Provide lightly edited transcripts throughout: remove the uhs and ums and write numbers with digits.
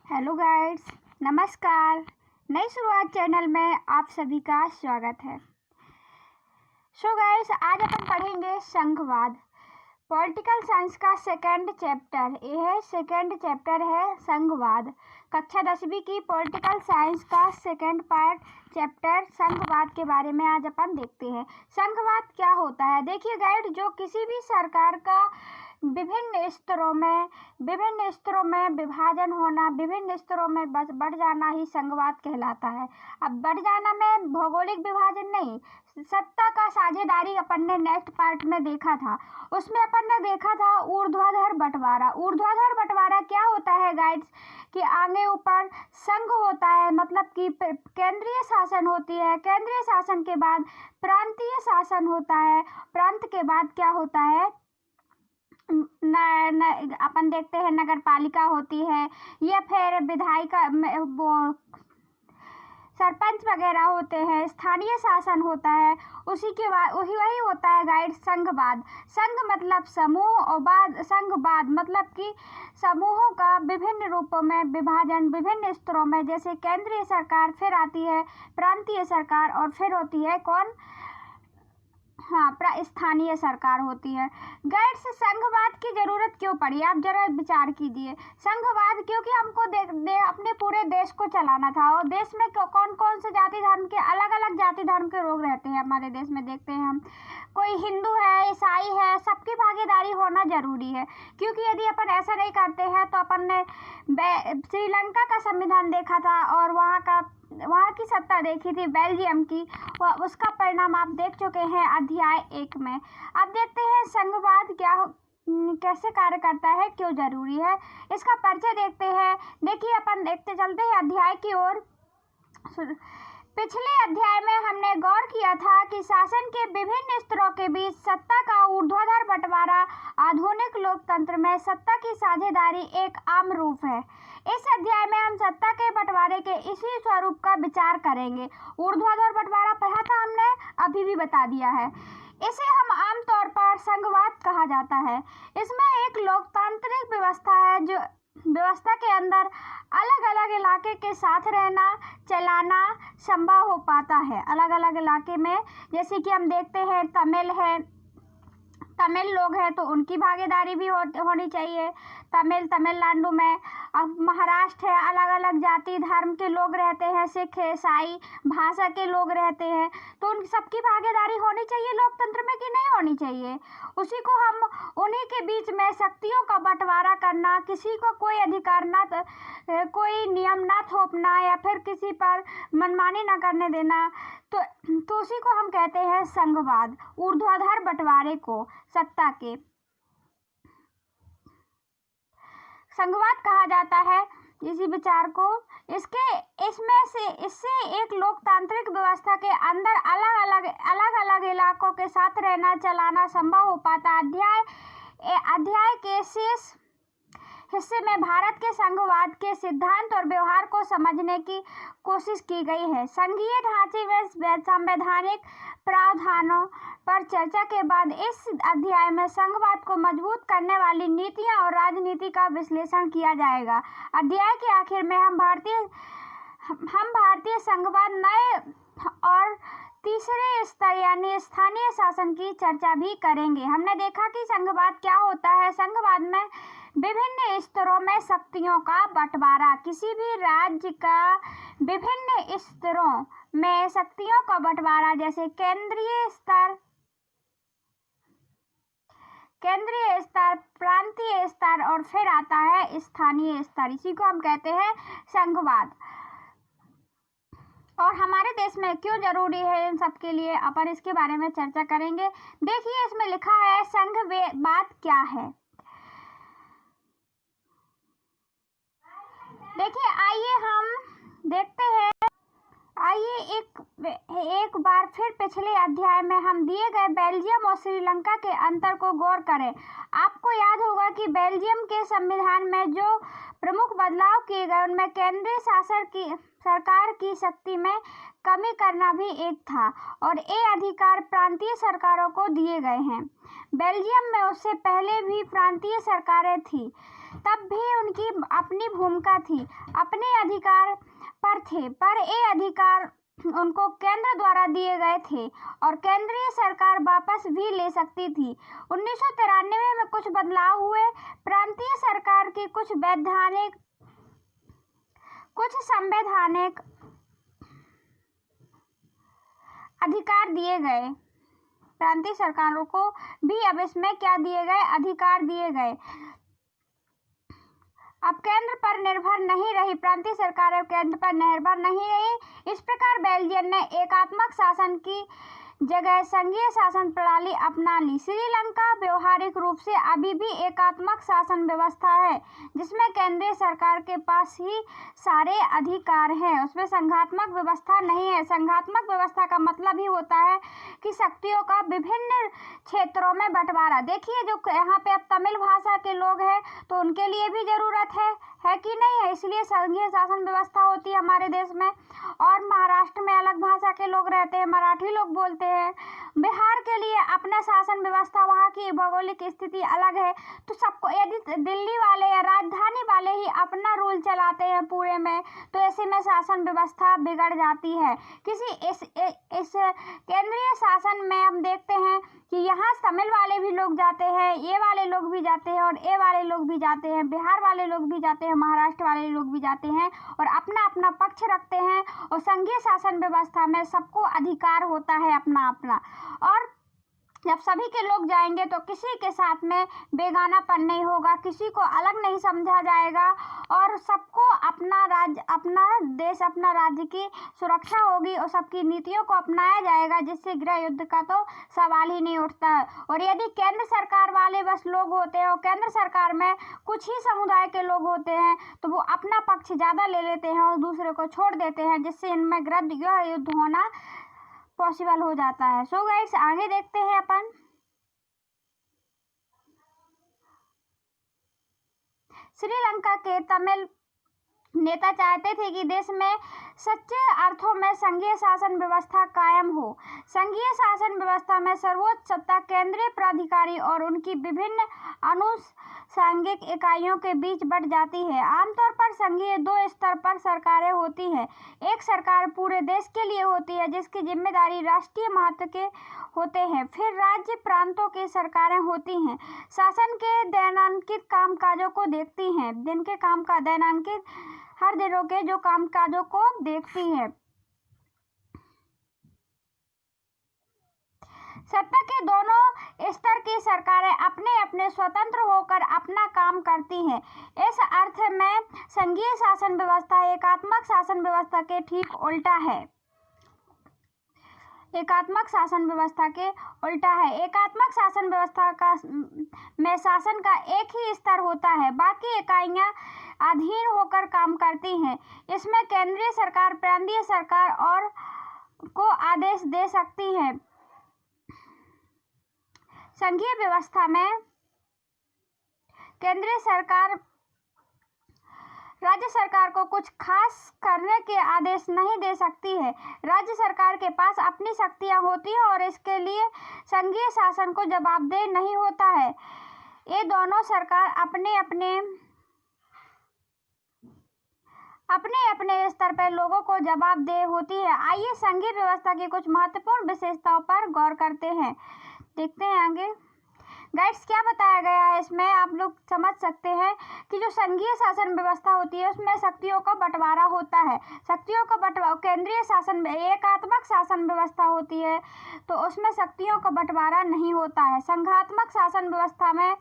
Hello guides, नमस्कार। नई शुरुआत चैनल में आप सभी का स्वागत है। सो गाइड्स, आज अपन पढ़ेंगे संघवाद, पॉलिटिकल साइंस का सेकंड चैप्टर। यह सेकंड चैप्टर है संघवाद। कक्षा 10वीं की पॉलिटिकल साइंस का सेकंड पार्ट चैप्टर संघवाद के बारे में आज अपन देखते हैं। संघवाद क्या होता है? देखिए गाइड, जो किसी भी सरकार का विभिन्न स्तरों में विभाजन होना, विभिन्न स्तरों में बढ़ जाना ही संघवाद कहलाता है। अब बढ़ जाना में भौगोलिक विभाजन नहीं, सत्ता का साझेदारी अपन ने नेक्स्ट पार्ट में देखा था। उसमें अपन ने देखा था ऊर्ध्वाधर बंटवारा। ऊर्ध्वाधर बंटवारा क्या होता है गाइड्स? कि आगे ऊपर संघ होता है, मतलब कि केंद्रीय शासन होती है। केंद्रीय शासन के बाद प्रांतीय शासन होता है। प्रांत के बाद क्या होता है? अपन देखते हैं नगर पालिका होती है, या फिर विधायिका, वो सरपंच वगैरह होते हैं। स्थानीय शासन होता है। उसी के बाद वही होता है गाइड संघवाद। संघ मतलब समूह, और संघवाद मतलब कि समूहों का विभिन्न रूपों में विभाजन, विभिन्न स्तरों में, जैसे केंद्रीय सरकार, फिर आती है प्रांतीय सरकार, और फिर होती है कौन? स्थानीय सरकार होती है। गाइड्स, संघवाद की जरूरत क्यों पड़ी? आप जरा विचार कीजिए। संघवाद क्योंकि हमको अपने पूरे देश को चलाना था, और देश में कौन कौन से जाति धर्म के, अलग अलग जाति धर्म के लोग रहते हैं हमारे देश में। देखते हैं हम, कोई हिंदू है, ईसाई है, सबकी भागीदारी होना जरूरी है। क्योंकि यदि अपन ऐसा नहीं करते हैं तो अपन ने श्रीलंका का संविधान देखा था, और वहाँ की सत्ता देखी थी बेल्जियम की, उसका परिणाम आप देख चुके हैं अध्याय 1 में। अब देखते हैं संघवाद कैसे कार्य करता है, क्यों जरूरी है, इसका परिचय देखते हैं। देखिए, अपन देखते चलते हैं अध्याय की ओर। पिछले अध्याय में हमने गौर किया था कि शासन के विभिन्न स्तरों के बीच सत्ता का ऊर्ध्वाधर बंटवारा आधुनिक लोकतंत्र में सत्ता की साझेदारी एक आम रूप है। इस अध्याय में हम सत्ता के बंटवारे के इसी स्वरूप का विचार करेंगे। ऊर्ध्वाधर बंटवारा पढ़ा था हमने, अभी भी बता दिया है। इसे हम आमतौर पर संघवाद कहा जाता है। इसमें एक लोकतांत्रिक व्यवस्था है, जो व्यवस्था के अंदर अलग अलग इलाके के साथ रहना, चलाना संभव हो पाता है। अलग अलग इलाके में, जैसे कि हम देखते हैं तमिल लोग हैं तो उनकी भागीदारी भी होनी चाहिए। तमिलनाडु में, महाराष्ट्र है, अलग अलग जाति धर्म के लोग रहते हैं, सिख, ईसाई भाषा के लोग रहते हैं, तो उन सबकी भागीदारी होनी चाहिए लोकतंत्र में, कि नहीं होनी चाहिए? उसी को हम, उन्हीं के बीच में शक्तियों का बंटवारा करना, किसी को कोई अधिकार ना, कोई नियम ना थोपना, या फिर किसी पर मनमानी ना करने देना, तो उसी को हम कहते हैं संघवाद। ऊर्ध्वाधर बंटवारे को, सत्ता के संघवाद कहा जाता है, इसी विचार को। इससे एक लोकतांत्रिक व्यवस्था के अंदर अलग अलग इलाकों के साथ रहना, चलाना संभव हो पाता। अध्याय के शेष हिस्से में भारत के संघवाद के सिद्धांत और व्यवहार को समझने की कोशिश की गई है। संघीय ढांचे में संवैधानिक प्रावधानों पर चर्चा के बाद इस अध्याय में संघवाद को मजबूत करने वाली नीतियां और राजनीति का विश्लेषण किया जाएगा। अध्याय के आखिर में हम भारतीय संघवाद नए और तीसरे स्तर यानी स्थानीय शासन की चर्चा भी करेंगे। हमने देखा कि संघवाद क्या होता है। संघवाद में विभिन्न स्तरों में शक्तियों का बंटवारा, किसी भी राज्य का विभिन्न स्तरों में शक्तियों का बंटवारा, जैसे केंद्रीय स्तर, प्रांतीय स्तर, और फिर आता है स्थानीय स्तर। इसी को हम कहते हैं संघवाद। और हमारे देश में क्यों जरूरी है इन सब के लिए, अपन इसके बारे में चर्चा करेंगे। देखिए, इसमें लिखा है संघवाद क्या है। देखिए, आइए हम देखते हैं। आइए एक बार फिर पिछले अध्याय में हम दिए गए बेल्जियम और श्रीलंका के अंतर को गौर करें। आपको याद होगा कि बेल्जियम के संविधान में जो प्रमुख बदलाव किए गए, उनमें केंद्रीय सरकार की शक्ति में कमी करना भी एक था, और ये अधिकार प्रांतीय सरकारों को दिए गए हैं। बेल्जियम में उससे पहले भी प्रांतीय सरकारें थी। तब भी उनकी अपनी भूमिका थी, अपने अधिकार पर थे, पर ये अधिकार उनको केंद्र द्वारा दिए गए थे और केंद्रीय सरकार वापस भी ले सकती थी। 1993 में कुछ बदलाव हुए, प्रांतीय सरकार की कुछ संवैधानिक अधिकार दिए गए, प्रांतीय सरकारों को भी अब इसमें क्या दिए गए, अधिकार दिए गए। अब केंद्र पर निर्भर नहीं रही, प्रांतीय सरकार अब केंद्र पर निर्भर नहीं रही। इस प्रकार बेल्जियम ने एकात्मक शासन की जगह संघीय शासन प्रणाली अपना ली। श्रीलंका व्यवहारिक रूप से अभी भी एकात्मक शासन व्यवस्था है, जिसमें केंद्रीय सरकार के पास ही सारे अधिकार हैं, उसमें संघात्मक व्यवस्था नहीं है। संघात्मक व्यवस्था का मतलब ही होता है कि शक्तियों का विभिन्न क्षेत्रों में बंटवारा। देखिए, जो यहाँ पे अब तमिल भाषा के लोग हैं तो उनके लिए भी जरूरत है कि नहीं है, इसलिए संघीय शासन व्यवस्था होती है हमारे देश में। और महाराष्ट्र में अलग भाषा के लोग रहते हैं, मराठी लोग बोलते हैं। बिहार के लिए अपना शासन व्यवस्था, वहाँ की भौगोलिक स्थिति अलग है, तो सबको, यदि दिल्ली वाले या राजधानी वाले ही अपना रूल चलाते हैं पूरे में, तो ऐसे में शासन व्यवस्था बिगड़ जाती है। इस केंद्रीय शासन में हम देखते हैं कि यहाँ तमिल वाले भी लोग जाते हैं, ये वाले लोग भी जाते हैं और ये वाले लोग भी जाते हैं, बिहार वाले लोग भी जाते हैं, महाराष्ट्र वाले लोग भी जाते हैं और अपना अपना पक्ष रखते हैं। और संघीय शासन व्यवस्था में सबको अधिकार होता है अपना अपना, और जब सभी के लोग जाएंगे तो किसी के साथ में बेगानापन नहीं होगा, किसी को अलग नहीं समझा जाएगा और सबको अपना राज्य, अपना देश, अपना राज्य की सुरक्षा होगी और सबकी नीतियों को अपनाया जाएगा, जिससे गृह युद्ध का तो सवाल ही नहीं उठता है। और यदि केंद्र सरकार वाले बस लोग होते हैं और केंद्र सरकार में कुछ ही समुदाय के लोग होते हैं, तो वो अपना पक्ष ज़्यादा ले लेते हैं और दूसरे को छोड़ देते हैं, जिससे इनमें गृह युद्ध होना पॉसिबल हो जाता है। सो गाइस, आगे देखते हैं अपन। श्रीलंका के तमिल नेता चाहते थे कि देश में सच्चे अर्थों में संघीय शासन व्यवस्था कायम हो। संघीय शासन व्यवस्था में सर्वोच्च सत्ता केंद्रीय प्राधिकारी और उनकी विभिन्न अनुषंगिक इकाइयों के बीच बंट जाती है। आमतौर पर संघीय दो स्तर पर सरकारें होती हैं। एक सरकार पूरे देश के लिए होती है, जिसकी जिम्मेदारी राष्ट्रीय महत्व के होते हैं। फिर राज्य प्रांतों की सरकारें होती हैं, शासन के दैनंदिन कामकाजों को देखती हैं, दिन के काम का दैनंदिन हर दिनों के जो कामकाजों को देखती है। सत्ता के दोनों स्तर की सरकारें अपने अपने स्वतंत्र होकर अपना काम करती हैं। इस अर्थ में संघीय शासन व्यवस्था एकात्मक शासन व्यवस्था के ठीक उल्टा है। एकात्मक शासन व्यवस्था के उल्टा है। एकात्मक शासन व्यवस्था में शासन का एक ही स्तर होता है, बाकी इकाइयां अधीन होकर काम करती हैं। इसमें केंद्रीय सरकार प्रांतीय सरकार और को आदेश दे सकती है। संघीय व्यवस्था में केंद्रीय सरकार राज्य सरकार को कुछ खास करने के आदेश नहीं दे सकती है। राज्य सरकार के पास अपनी शक्तियां होती हैं और इसके लिए संघीय शासन को जवाबदेह नहीं होता है। ये दोनों सरकार अपने स्तर पर लोगों को जवाबदेह होती है। आइए संघीय व्यवस्था की कुछ महत्वपूर्ण विशेषताओं पर गौर करते हैं। देखते हैं आगे। गाइड्स, क्या बताया गया है इसमें आप लोग समझ सकते हैं कि जो संघीय शासन व्यवस्था होती है उसमें शक्तियों का बंटवारा होता है। शक्तियों का बंटवारा, केंद्रीय शासन में एकात्मक शासन व्यवस्था होती है तो उसमें शक्तियों का बंटवारा नहीं होता है। संघात्मक शासन व्यवस्था में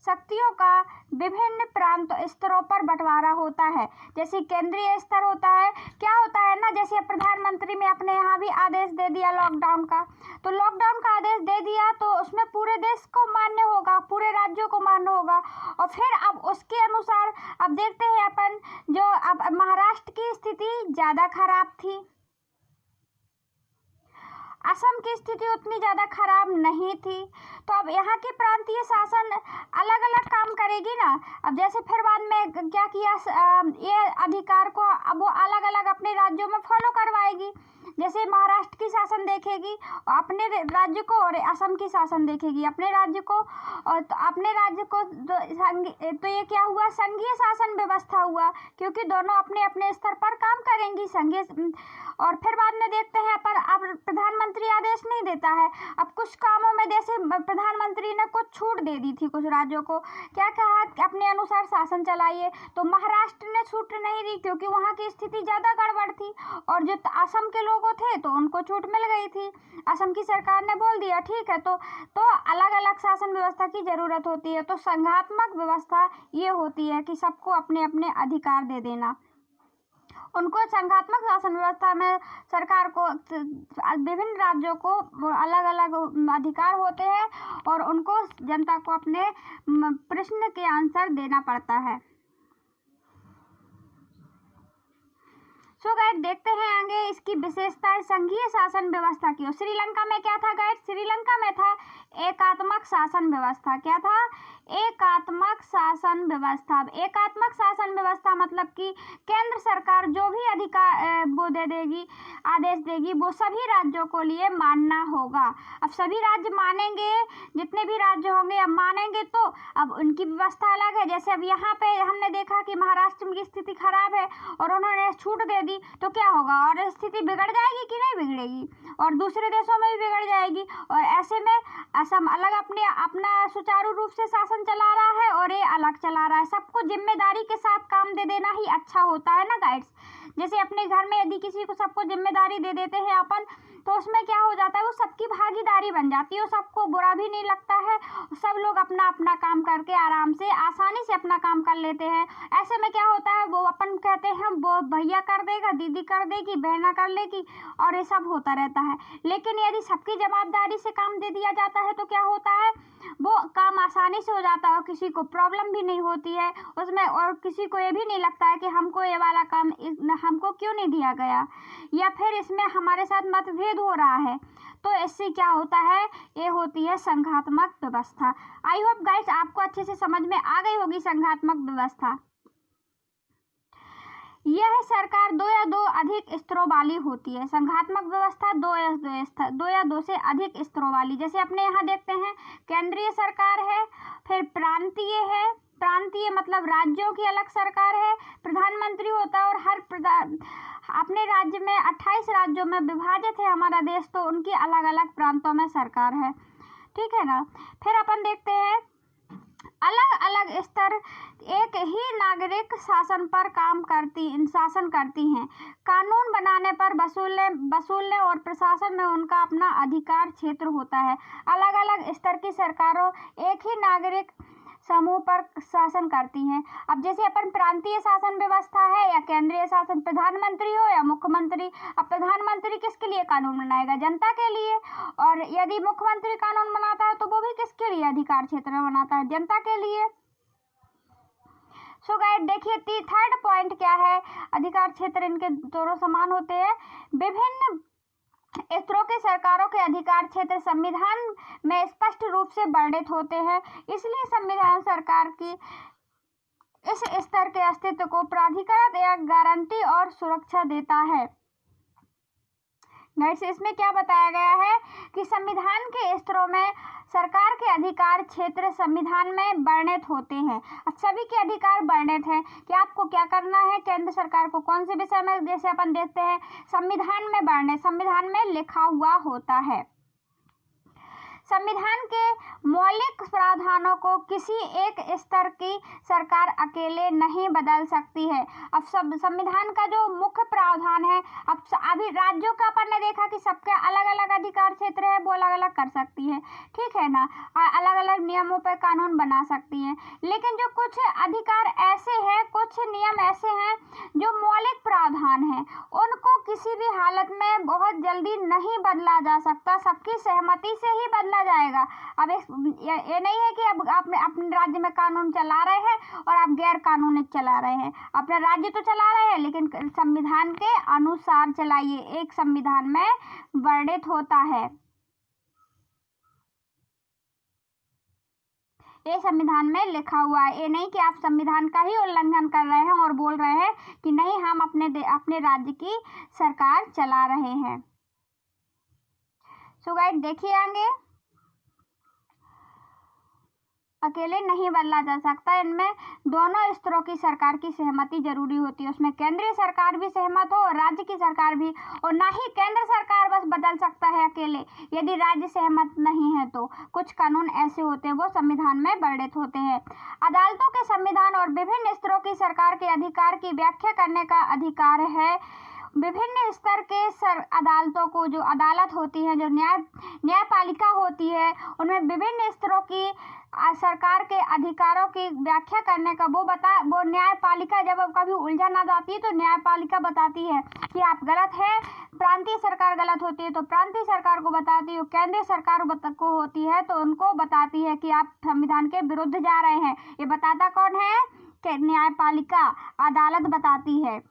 शक्तियों का विभिन्न प्रांत स्तरों पर बंटवारा होता है। जैसे केंद्रीय स्तर होता है, क्या होता है ना, जैसे प्रधानमंत्री ने अपने यहाँ भी आदेश दे दिया लॉकडाउन का, तो लॉकडाउन का आदेश दे दिया तो उसमें पूरे देश को मान्य होगा, पूरे राज्यों को मान्य होगा। और फिर अब उसके अनुसार अब देखते हैं अपन, जो अब महाराष्ट्र की स्थिति ज़्यादा खराब थी, असम की स्थिति उतनी ज़्यादा खराब नहीं थी। तो अब यहाँ की प्रांतीय शासन अलग अलग काम करेगी ना। अब जैसे फिर बाद में क्या किया, ये अधिकार को अब वो अलग अलग अपने राज्यों में फॉलो करवाएगी। जैसे महाराष्ट्र की शासन देखेगी अपने राज्य को, और असम की शासन देखेगी अपने राज्य को। और तो अपने राज्य को तो ये क्या हुआ, संघीय शासन व्यवस्था हुआ, क्योंकि दोनों अपने अपने स्तर पर काम करेंगी संघीय। और फिर बाद में देखते हैं पर अब प्रधानमंत्री आदेश नहीं देता है। अब कुछ कामों में जैसे प्रधानमंत्री ने कुछ छूट दे दी थी कुछ राज्यों को, क्या कहा कि अपने अनुसार शासन चलाइए, तो महाराष्ट्र ने छूट नहीं दी क्योंकि वहाँ की स्थिति ज़्यादा गड़बड़ थी। और जो असम के लोग थे तो उनको छूट मिल गई थी। असम की सरकार ने बोल दिया ठीक है, तो अलग अलग शासन व्यवस्था की जरूरत होती है। तो संघात्मक व्यवस्था ये होती है कि सबको अपने अपने अधिकार दे देना। उनको संघात्मक शासन व्यवस्था में सरकार को विभिन्न राज्यों को अलग अलग अधिकार होते हैं और उनको जनता को अपने प्रश्न के आंसर देना पड़ता है। सो गाइड देखते हैं आगे इसकी विशेषताएं संघीय शासन व्यवस्था की। श्रीलंका में क्या था गाइड, श्रीलंका में था एकात्मक शासन व्यवस्था। क्या था, एकात्मक शासन व्यवस्था। एकात्मक शासन व्यवस्था मतलब कि केंद्र सरकार जो भी अधिकार वो दे देगी, आदेश देगी, वो सभी राज्यों को लिए मानना होगा। अब सभी राज्य मानेंगे, जितने भी राज्य होंगे अब मानेंगे, तो अब उनकी व्यवस्था अलग है। जैसे अब यहाँ पे हमने देखा कि महाराष्ट्र की स्थिति खराब है और उन्होंने छूट दे दी, तो क्या होगा, और स्थिति बिगड़ जाएगी कि नहीं बिगड़ेगी, और दूसरे देशों में भी बिगड़ जाएगी। और ऐसे में असम अलग अपना सुचारू रूप से शासन चला रहा है और ये अलग चला रहा है। सबको जिम्मेदारी के साथ काम दे देना ही अच्छा होता है ना गाइड्स। जैसे अपने घर में यदि किसी को सबको जिम्मेदारी दे देते हैं अपन, तो उसमें क्या हो जाता है, वो सबकी भागीदारी बन जाती है, सबको बुरा भी नहीं लगता है, सब लोग अपना अपना काम करके आराम से आसानी से अपना काम कर लेते हैं। ऐसे में क्या होता है, वो अपन कहते हैं वो भैया कर देगा, दीदी कर देगी, बहना कर लेगी, और ये सब होता रहता है। लेकिन यदि सबकी जवाबदारी से काम दे दिया जाता है तो क्या होता है, वो काम आसानी से हो जाता है, किसी को प्रॉब्लम भी नहीं होती है उसमें, और किसी को ये भी नहीं लगता है कि हमको ये वाला काम हमको क्यों नहीं दिया गया, या फिर इसमें हमारे साथ मतभेद हो रहा है। तो इससे क्या होता है, ये होती है संघात्मक व्यवस्था। आई होप गाइस आपको अच्छे से समझ में आ गई होगी संघात्मक व्यवस्था। यह सरकार दो या दो अधिक स्तरों वाली होती है। संघात्मक व्यवस्था दो या दो से अधिक स्तरों वाली। जैसे अपने यहाँ देखते हैं केंद्रीय सरकार है, फिर प्रांतीय है, प्रांतीय मतलब राज्यों की अलग सरकार है, प्रधानमंत्री होता है, और हर अपने राज्य में 28 राज्यों में विभाजित है हमारा देश, तो उनकी अलग अलग प्रांतों में सरकार है, ठीक है ना। फिर अपन देखते हैं अलग अलग स्तर एक ही नागरिक शासन पर शासन करती हैं। कानून बनाने पर वसूलने और प्रशासन में उनका अपना अधिकार क्षेत्र होता है। अलग अलग स्तर की सरकारों एक ही नागरिक समूह पर शासन करती हैं। अब जैसे अपन प्रांतीय शासन व्यवस्था है या केंद्रीय शासन, प्रधानमंत्री हो या मुख्यमंत्री। अब प्रधानमंत्री किसके लिए कानून बनाएगा, जनता के लिए, और यदि मुख्यमंत्री कानून बनाता है तो वो भी किसके लिए अधिकार क्षेत्र में बनाता है, जनता के लिए। सो गाइड देखिए थर्ड पॉइंट क्या है, अधिकार क्षेत्र इनके दोनों समान होते हैं। विभिन्न स्तरों की सरकारों के अधिकार क्षेत्र संविधान में स्पष्ट रूप से वर्णित होते हैं, इसलिए संविधान सरकार की इस स्तर के अस्तित्व को प्राधिकृत या गारंटी और सुरक्षा देता है। गाइस इसमें क्या बताया गया है कि संविधान के स्तरों में सरकार के अधिकार क्षेत्र संविधान में वर्णित होते हैं। अब सभी के अधिकार वर्णित हैं कि आपको क्या करना है, केंद्र सरकार को कौन से विषय में, जैसे अपन देखते हैं संविधान में वर्णित, संविधान में लिखा हुआ होता है। संविधान के मौलिक प्रावधानों को किसी एक स्तर की सरकार अकेले नहीं बदल सकती है। अब संविधान का जो मुख्य प्रावधान है, अब अभी राज्यों का अपन ने देखा कि सबके अलग अलग अधिकार क्षेत्र है, वो अलग अलग कर सकती है, ठीक है ना, अलग अलग नियमों पर कानून बना सकती है। लेकिन जो कुछ अधिकार ऐसे हैं, कुछ नियम ऐसे हैं जो मौलिक प्रावधान है, उनको किसी भी हालत में बहुत जल्दी नहीं बदला जा सकता, सबकी सहमति से ही बदला चला जाएगा। अब ये नहीं है कि अब आप अपने राज्य में कानून चला रहे हैं और आप गैर कानूनी चला रहे हैं। अपना राज्य तो चला रहे हैं लेकिन संविधान के अनुसार चलाइए, एक संविधान में वर्णित होता है। ये संविधान में लिखा हुआ है। ये नहीं कि आप संविधान का ही उल्लंघन कर रहे हैं और बोल रहे हैं कि नहीं हम अपने राज्य की सरकार चला रहे हैं। सो गाइस देखिए आगे, अकेले नहीं बदला जा सकता, इनमें दोनों स्तरों की सरकार की सहमति जरूरी होती है। उसमें केंद्रीय सरकार भी सहमत हो और राज्य की सरकार भी, और ना ही केंद्र सरकार बस बदल सकता है अकेले, यदि राज्य सहमत नहीं है तो कुछ कानून ऐसे होते हैं वो संविधान में वर्णित होते हैं। अदालतों के संविधान और विभिन्न स्तरों की सरकार के अधिकार की व्याख्या करने का अधिकार है। विभिन्न स्तर के अदालतों को, जो अदालत होती है, जो न्यायपालिका होती है, उनमें विभिन्न स्तरों की सरकार के अधिकारों की व्याख्या करने का वो न्यायपालिका जब कभी उलझन आ जाती है तो न्यायपालिका बताती है कि आप गलत है। प्रांतीय सरकार गलत होती है तो प्रांतीय सरकार को बताती है, केंद्रीय सरकार को होती है तो उनको बताती है कि आप संविधान के विरुद्ध जा रहे हैं। ये बताता कौन है? कि न्यायपालिका, अदालत बताती है।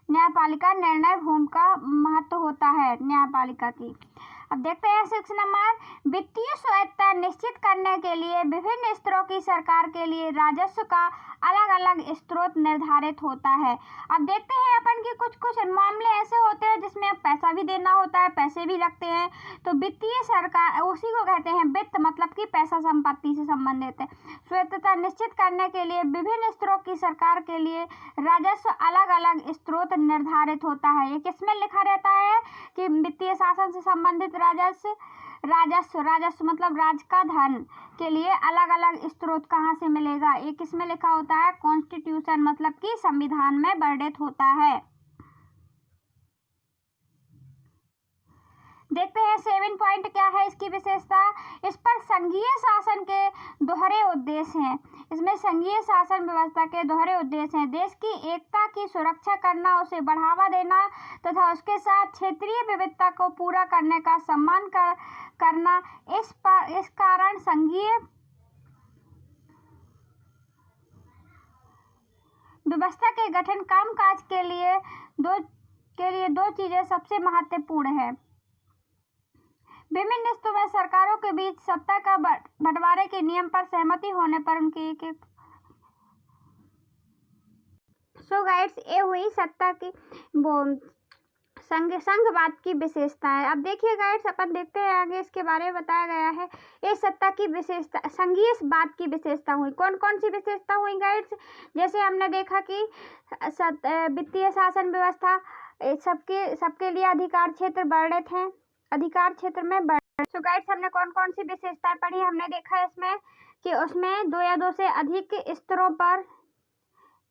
न्यायपालिका निर्णय भूमिका महत्व होता है न्यायपालिका की। अब देखते हैं 6 नंबर, वित्तीय स्वायत्तता निश्चित करने के लिए विभिन्न स्तरों की सरकार के लिए राजस्व का अलग अलग स्रोत निर्धारित होता है। अब देखते हैं अपन की कुछ मामले ऐसे होते हैं जिसमें पैसा भी देना होता है, पैसे भी लगते हैं, तो वित्तीय सरकार उसी को कहते हैं वित्त, मतलब कि पैसा संपत्ति से संबंधित है। स्वायत्तता निश्चित करने के लिए विभिन्न स्तरों की सरकार के लिए राजस्व अलग अलग स्रोत निर्धारित होता है। ये किसमें लिखा रहता है कि वित्तीय शासन से संबंधित राजस्व मतलब राज्य का धन के लिए अलग अलग स्रोत कहाँ से मिलेगा, ये किसमें लिखा होता है? कॉन्स्टिट्यूशन, मतलब कि संविधान में वर्णित होता है। देखते हैं 7 पॉइंट क्या है इसकी विशेषता। इस पर संघीय शासन के दोहरे उद्देश्य हैं। इसमें संघीय शासन व्यवस्था के दोहरे उद्देश्य हैं। देश की एकता की सुरक्षा करना, उसे बढ़ावा देना तथा उसके साथ क्षेत्रीय विविधता को पूरा करने का सम्मान करना। इस कारण संघीय व्यवस्था के गठन कामकाज के लिए दो चीजें सबसे महत्वपूर्ण है। विभिन्न स्तरों में सरकारों के बीच सत्ता का बंटवारे के नियम पर सहमति होने पर उनकी एक सो गाइड्स, ये हुई सत्ता की संघवाद की विशेषता है। अब देखिए गाइड्स, अपन देखते हैं आगे इसके बारे में बताया गया है। ये सत्ता की विशेषता, संघीयवाद की विशेषता हुई। कौन कौन सी विशेषता हुई गाइड्स? जैसे हमने देखा कि वित्तीय शासन व्यवस्था, सबके लिए अधिकार क्षेत्र वर्णित हैं, अधिकार क्षेत्र में तो गाइड्स हमने कौन कौन सी विशेषताएं पढ़ी? हमने देखा इसमें कि उसमें 2 या 2 से अधिक स्तरों पर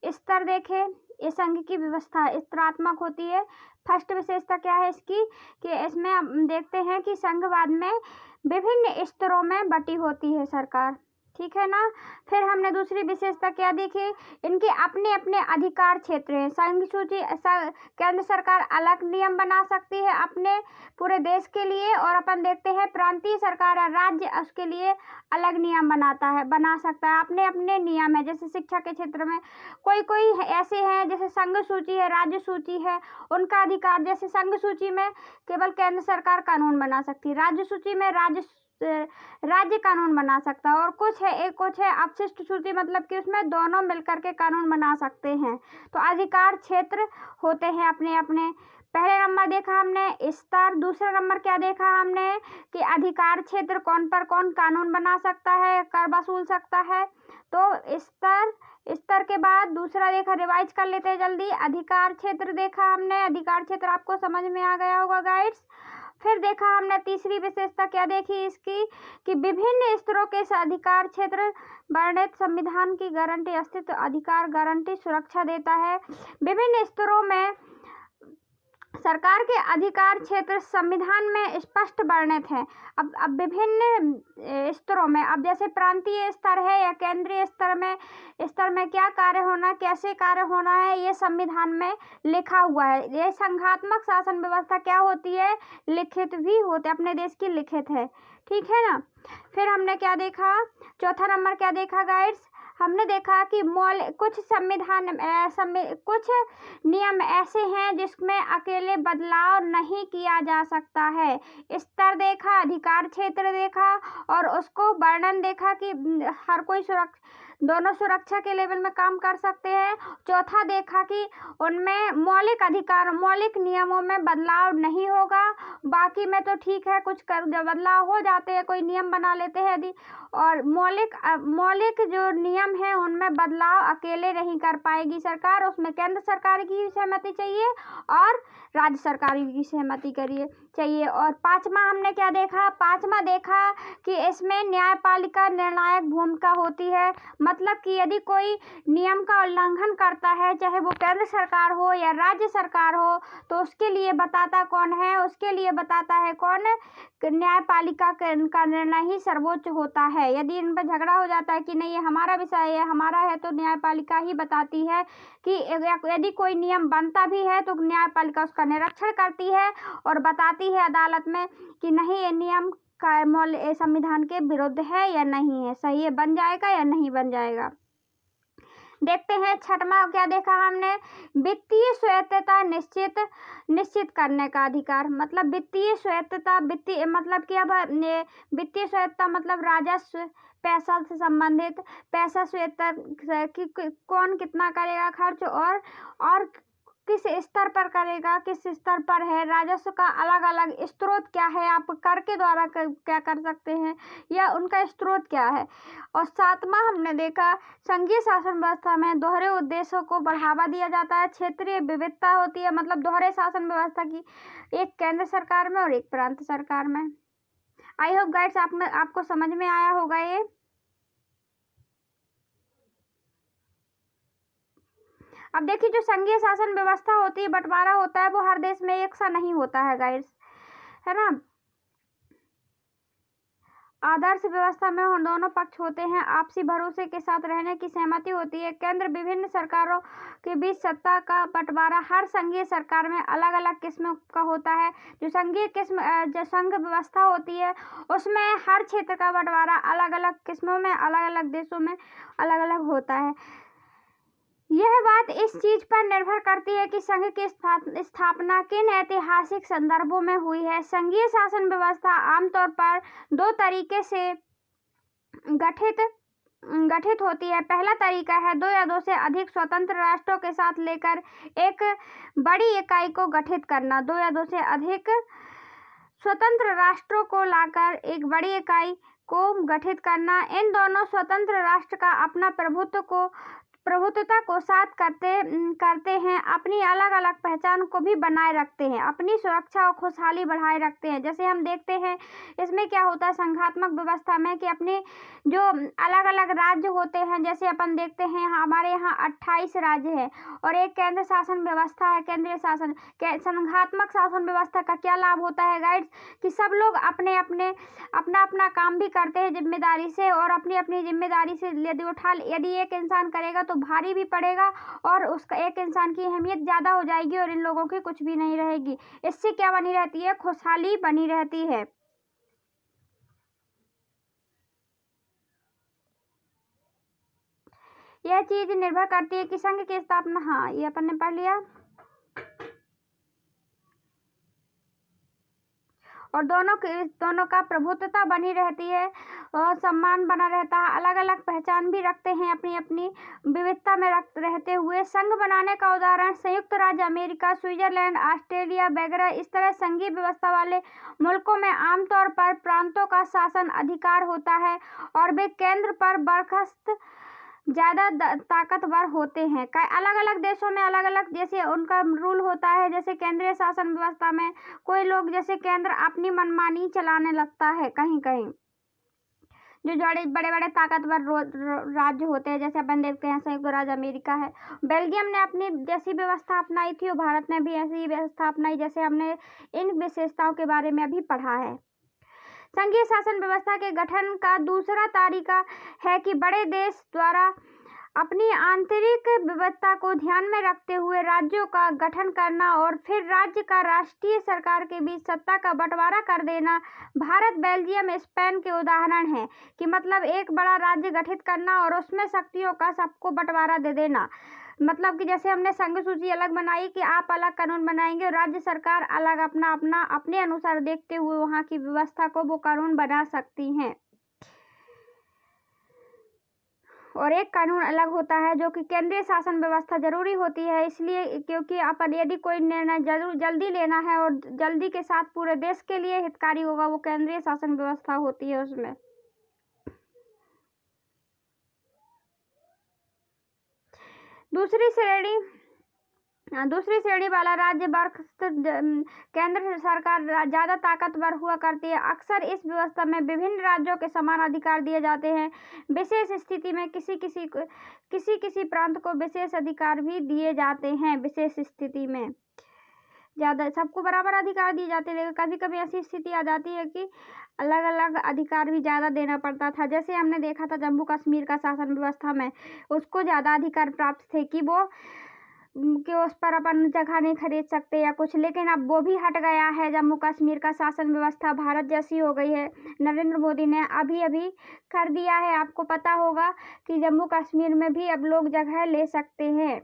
स्तर देखे। ये संघ की व्यवस्था स्तरात्मक होती है। फर्स्ट विशेषता क्या है इसकी कि इसमें हम देखते हैं कि संघवाद में विभिन्न स्तरों में बटी होती है सरकार, ठीक है ना। फिर हमने दूसरी विशेषता क्या देखी? इनके अपने अपने अधिकार क्षेत्र हैं। संघ सूची, केंद्र सरकार अलग नियम बना सकती है अपने पूरे देश के लिए, और अपन देखते हैं प्रांतीय सरकार या राज्य उसके लिए अलग नियम बना सकता है। अपने अपने नियम है। जैसे शिक्षा के क्षेत्र में कोई ऐसे हैं, जैसे संघ सूची है, राज्य सूची है, उनका अधिकार, जैसे संघ सूची में केवल केंद्र सरकार कानून बना सकती है, राज्य सूची में राज्य कानून बना सकता है, और कुछ है अपशिष्ट सूची, मतलब कि उसमें दोनों मिलकर के कानून बना सकते हैं। तो अधिकार क्षेत्र होते हैं अपने अपने। पहले नंबर देखा हमने स्तर, दूसरा नंबर क्या देखा हमने कि अधिकार क्षेत्र, कौन पर कौन कानून बना सकता है, कर वसूल सकता है। तो स्तर के बाद दूसरा देखा, रिवाइज कर लेते हैं जल्दी। अधिकार क्षेत्र देखा हमने, अधिकार क्षेत्र आपको समझ में आ गया होगा गाइड्स। फिर देखा हमने तीसरी विशेषता क्या देखी इसकी कि विभिन्न स्तरों के अधिकार क्षेत्र वर्णित संविधान की गारंटी, अस्तित्व, अधिकार, गारंटी, सुरक्षा देता है। विभिन्न स्तरों में सरकार के अधिकार क्षेत्र संविधान में स्पष्ट वर्णित हैं। अब विभिन्न स्तरों में, अब जैसे प्रांतीय स्तर है या केंद्रीय स्तर में क्या कार्य होना, कैसे कार्य होना है, ये संविधान में लिखा हुआ है। ये संघात्मक शासन व्यवस्था क्या होती है, लिखित भी होते, अपने देश की लिखित है, ठीक है ना। फिर हमने क्या देखा, चौथा नंबर क्या देखा गाइड्स, हमने देखा कि कुछ कुछ नियम ऐसे हैं जिसमें अकेले बदलाव नहीं किया जा सकता है। स्तर देखा, अधिकार क्षेत्र देखा और उसको वर्णन देखा कि हर कोई दोनों सुरक्षा के लेवल में काम कर सकते हैं। चौथा देखा कि उनमें मौलिक नियमों में बदलाव नहीं होगा, बाकी में तो ठीक है, कुछ बदलाव हो जाते हैं, कोई नियम बना लेते हैं यदि, और मौलिक जो नियम है उनमें बदलाव अकेले नहीं कर पाएगी सरकार, उसमें केंद्र सरकार की सहमति चाहिए और राज्य सरकार की सहमति चाहिए। और पांचवा हमने क्या देखा, पांचवा देखा कि इसमें न्यायपालिका निर्णायक भूमिका होती है। मतलब कि यदि कोई नियम का उल्लंघन करता है, चाहे वो केंद्र सरकार हो या राज्य सरकार हो, तो उसके लिए बताता कौन है, उसके लिए बताता है कौन, न्यायपालिका का निर्णय ही सर्वोच्च होता है। यदि इन पर झगड़ा हो जाता है कि नहीं ये हमारा विषय है, हमारा है, तो न्यायपालिका ही बताती है कि यदि कोई नियम बनता भी है तो न्यायपालिका उसका निरीक्षण करती है और बताती है अदालत में कि नहीं ये नियम संविधान के विरुद्ध है या नहीं है, सही है, बन जाएगा या नहीं बन जाएगा। देखते हैं छठवां क्या देखा हमने, वित्तीय स्वायत्तता निश्चित करने का अधिकार। मतलब वित्तीय स्वायत्तता, मतलब कि अब वित्तीय स्वायत्तता मतलब राजस्व, पैसा से संबंधित, पैसा स्वायत्तता कि कौन कितना करेगा खर्च और किस स्तर पर करेगा, किस स्तर पर है, राजस्व का अलग अलग स्रोत क्या है, आप कर के द्वारा क्या कर सकते हैं या उनका स्रोत क्या है। और सातवां हमने देखा, संघीय शासन व्यवस्था में दोहरे उद्देश्यों को बढ़ावा दिया जाता है, क्षेत्रीय विविधता होती है। मतलब दोहरे शासन व्यवस्था की, एक केंद्र सरकार में और एक प्रांत सरकार में। आई होप गाइड्स आपको समझ में आया होगा ये। अब देखिए जो संघीय शासन व्यवस्था होती है, बंटवारा होता है, वो हर देश में एक सा नहीं होता है गाइड्स, है ना। आदर्श व्यवस्था में दोनों पक्ष होते हैं, आपसी भरोसे के साथ रहने की सहमति होती है। केंद्र विभिन्न सरकारों के बीच सत्ता का बंटवारा हर संघीय सरकार में अलग अलग किस्मों का होता है। जो संघ व्यवस्था होती है उसमें हर क्षेत्र का बंटवारा अलग अलग किस्मों में, अलग अलग देशों में अलग अलग होता है। यह बात इस चीज पर निर्भर करती है कि संघ की स्थापना किन ऐतिहासिक संदर्भों में हुई है। संघीय शासन व्यवस्था आमतौर पर दो तरीके से गठित होती है। पहला तरीका है दो या दो से अधिक स्वतंत्र राष्ट्रों के साथ लेकर एक बड़ी इकाई को गठित करना। दो या दो से अधिक स्वतंत्र राष्ट्रों को लाकर एक बड़ी इकाई को गठित करना। इन दोनों स्वतंत्र राष्ट्र का अपना प्रभुत्वता को साथ करते हैं, अपनी अलग अलग पहचान को भी बनाए रखते हैं, अपनी सुरक्षा और खुशहाली बढ़ाए रखते हैं। जैसे हम देखते हैं इसमें क्या होता है संघात्मक व्यवस्था में कि अपने जो अलग अलग राज्य होते हैं, जैसे अपन देखते हैं हमारे यहाँ 28 राज्य हैं और एक केंद्र शासन व्यवस्था है, केंद्रीय शासन। संघात्मक शासन व्यवस्था का क्या लाभ होता है गाइड्स, कि सब लोग अपना काम भी करते हैं जिम्मेदारी से, और अपनी अपनी जिम्मेदारी से यदि एक इंसान करेगा तो भारी भी पड़ेगा और उसका एक इंसान की अहमियत ज़्यादा हो जाएगी और इन लोगों की कुछ भी नहीं रहेगी। इससे क्या बनी रहती है, खुशहाली बनी रहती है। यह चीज निर्भर करती है कि संघ की स्थापना, हाँ ये अपन ने पढ़ लिया, और दोनों का प्रभुत्वता बनी रहती है और सम्मान बना रहता है, अलग अलग पहचान भी रखते हैं अपनी अपनी विविधता में रहते हुए। संघ बनाने का उदाहरण संयुक्त राज्य अमेरिका, स्विट्जरलैंड, ऑस्ट्रेलिया वगैरह। इस तरह संघीय व्यवस्था वाले मुल्कों में आमतौर पर प्रांतों का शासन अधिकार होता है और वे केंद्र पर बरखास्त ज़्यादा ताकतवर होते हैं। अलग अलग देशों में अलग अलग जैसे उनका रूल होता है। जैसे केंद्रीय शासन व्यवस्था में कोई लोग जैसे केंद्र अपनी मनमानी चलाने लगता है कहीं कहीं। जो बड़े बड़े ताकतवर राज्य होते हैं, जैसे अपन देखते हैं संयुक्त राज्य अमेरिका है। बेल्जियम ने अपनी जैसी व्यवस्था अपनाई थी और भारत ने भी ऐसी व्यवस्था अपनाई, जैसे हमने इन विशेषताओं के बारे में अभी पढ़ा है। संघीय शासन व्यवस्था के गठन का दूसरा तरीका है कि बड़े देश द्वारा अपनी आंतरिक विविधता को ध्यान में रखते हुए राज्यों का गठन करना और फिर राज्य का राष्ट्रीय सरकार के बीच सत्ता का बंटवारा कर देना। भारत, बेल्जियम, स्पेन के उदाहरण हैं कि मतलब एक बड़ा राज्य गठित करना और उसमें शक्तियों का सबको बंटवारा दे देना। मतलब कि जैसे हमने संघ सूची अलग बनाई कि आप अलग कानून बनाएंगे और राज्य सरकार अलग अपना अपने अनुसार देखते हुए वहाँ की व्यवस्था को वो कानून बना सकती हैं। और एक कानून अलग होता है जो कि केंद्रीय शासन व्यवस्था जरूरी होती है, इसलिए क्योंकि अपन यदि कोई निर्णय जल्दी लेना है और जल्दी के साथ पूरे देश के लिए हितकारी होगा, वो केंद्रीय शासन व्यवस्था होती है उसमें। दूसरी श्रेणी वाला राज्य बरखास्त केंद्र सरकार ज़्यादा ताकतवर हुआ करती है। अक्सर इस व्यवस्था में विभिन्न राज्यों के समान अधिकार दिए जाते हैं। विशेष स्थिति में किसी प्रांत को विशेष अधिकार भी दिए जाते हैं। विशेष स्थिति में ज़्यादा सबको बराबर अधिकार दिए जाते हैं, लेकिन कभी कभी ऐसी स्थिति आ जाती है कि अलग अलग अधिकार भी ज़्यादा देना पड़ता था। जैसे हमने देखा था जम्मू कश्मीर का शासन व्यवस्था में उसको ज़्यादा अधिकार प्राप्त थे कि उस पर अपन जगह नहीं खरीद सकते या कुछ, लेकिन अब वो भी हट गया है। जम्मू कश्मीर का शासन व्यवस्था भारत जैसी हो गई है। नरेंद्र मोदी ने अभी कर दिया है। आपको पता होगा कि जम्मू कश्मीर में भी अब लोग जगह ले सकते हैं।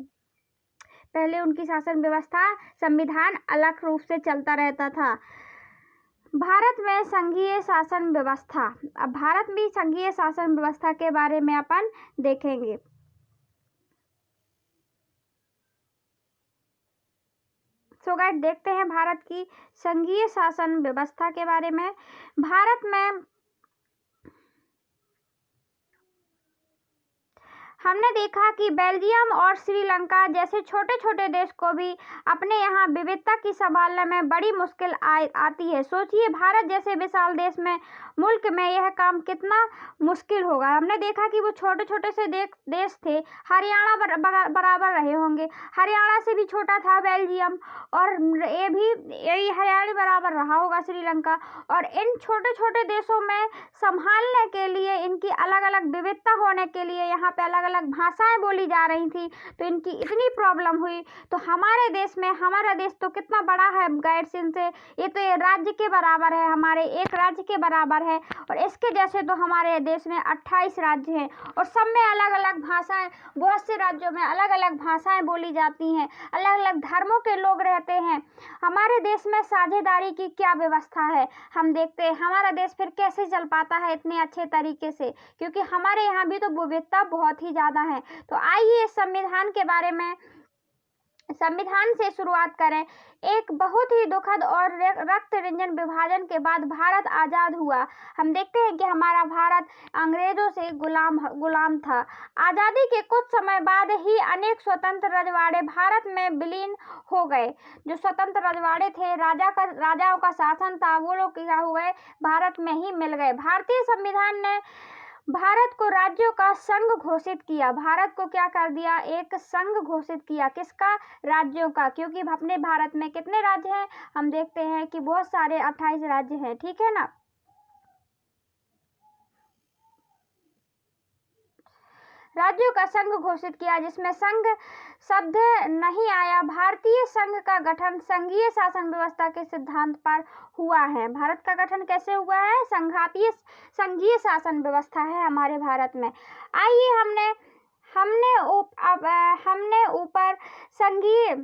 पहले उनकी शासन व्यवस्था संविधान अलग रूप से चलता रहता था। भारत में संघीय शासन व्यवस्था, अब भारत में संघीय शासन व्यवस्था के बारे में अपन देखेंगे। सो गाइस, देखते हैं भारत की संघीय शासन व्यवस्था के बारे में। भारत में हमने देखा कि बेल्जियम और श्रीलंका जैसे छोटे छोटे देश को भी अपने यहाँ विविधता की संभालने में बड़ी मुश्किल आती है। सोचिए भारत जैसे विशाल मुल्क में यह काम कितना मुश्किल होगा। हमने देखा कि वो छोटे छोटे से देश थे। हरियाणा बराबर रहे होंगे, हरियाणा से भी छोटा था बेल्जियम, और यही हरियाणा बराबर रहा होगा श्रीलंका। और इन छोटे छोटे देशों में संभालने के लिए, इनकी अलग अलग विविधता होने के लिए यहाँ पे अलग अलग भाषाएं बोली जा रही थी, तो इनकी इतनी प्रॉब्लम हुई। तो हमारे देश में, हमारा देश तो कितना बड़ा है गाइड्स, इनसे ये तो ये राज्य के बराबर है, हमारे एक राज्य के बराबर है। और इसके जैसे तो हमारे देश में 28 राज्य हैं और सब में अलग अलग भाषाएं, बहुत से राज्यों में अलग अलग भाषाएं बोली जाती हैं, अलग अलग धर्मों के लोग रहते हैं। हमारे देश में साझेदारी की क्या व्यवस्था है, हम देखते हैं हमारा देश फिर कैसे चल पाता है इतने अच्छे तरीके से, क्योंकि हमारे यहाँ भी तो विविधता बहुत ही ज़्यादा है। तो आइए संविधान के बारे में, संविधान से शुरुआत करें। एक बहुत ही दुखद और रक्त रंजन विभाजन के बाद भारत आज़ाद हुआ। हम देखते हैं कि हमारा भारत अंग्रेजों से गुलाम था। आज़ादी के कुछ समय बाद ही अनेक स्वतंत्र रजवाड़े भारत में विलीन हो गए। जो स्वतंत्र रजवाड़े थे, राजाओं का शासन था, वो लोग क्या हो गए, भारत में ही मिल गए। भारतीय संविधान ने भारत को राज्यों का संघ घोषित किया। भारत को क्या कर दिया, एक संघ घोषित किया। किसका, राज्यों का, क्योंकि अपने भारत में कितने राज्य हैं, हम देखते हैं कि बहुत सारे 28 राज्य हैं, ठीक है ना। राज्यों का संघ घोषित किया, जिसमें संघ शब्द नहीं आया। भारतीय संघ का गठन संघीय शासन व्यवस्था के सिद्धांत पर हुआ है। भारत का गठन कैसे हुआ है, संघीय शासन व्यवस्था है हमारे भारत में। आइए हमने ऊपर संघीय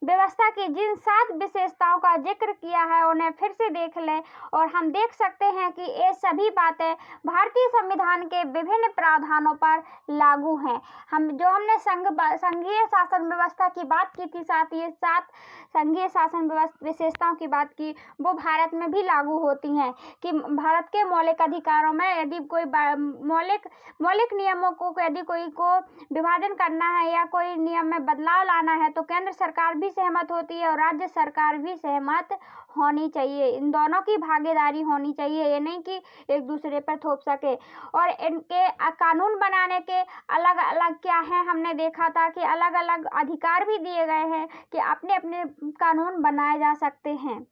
व्यवस्था की जिन 7 विशेषताओं का जिक्र किया है उन्हें फिर से देख लें, और हम देख सकते हैं कि ये सभी बातें भारतीय संविधान के विभिन्न प्रावधानों पर लागू हैं। हमने संघीय शासन व्यवस्था की बात की थी, साथ ही 7 संघीय शासन विशेषताओं की बात की, वो भारत में भी लागू होती हैं। कि भारत के मौलिक अधिकारों में यदि कोई मौलिक नियमों को, यदि कोई को विभाजन करना है या कोई नियम में बदलाव लाना है, तो केंद्र सरकार भी भी सहमत होती है और राज्य सरकार भी सहमत होनी चाहिए। इन दोनों की भागीदारी होनी चाहिए, ये नहीं कि एक दूसरे पर थोप सके। और इनके कानून बनाने के अलग अलग क्या है, हमने देखा था कि अलग अलग अधिकार भी दिए गए हैं कि अपने अपने कानून बनाए जा सकते हैं।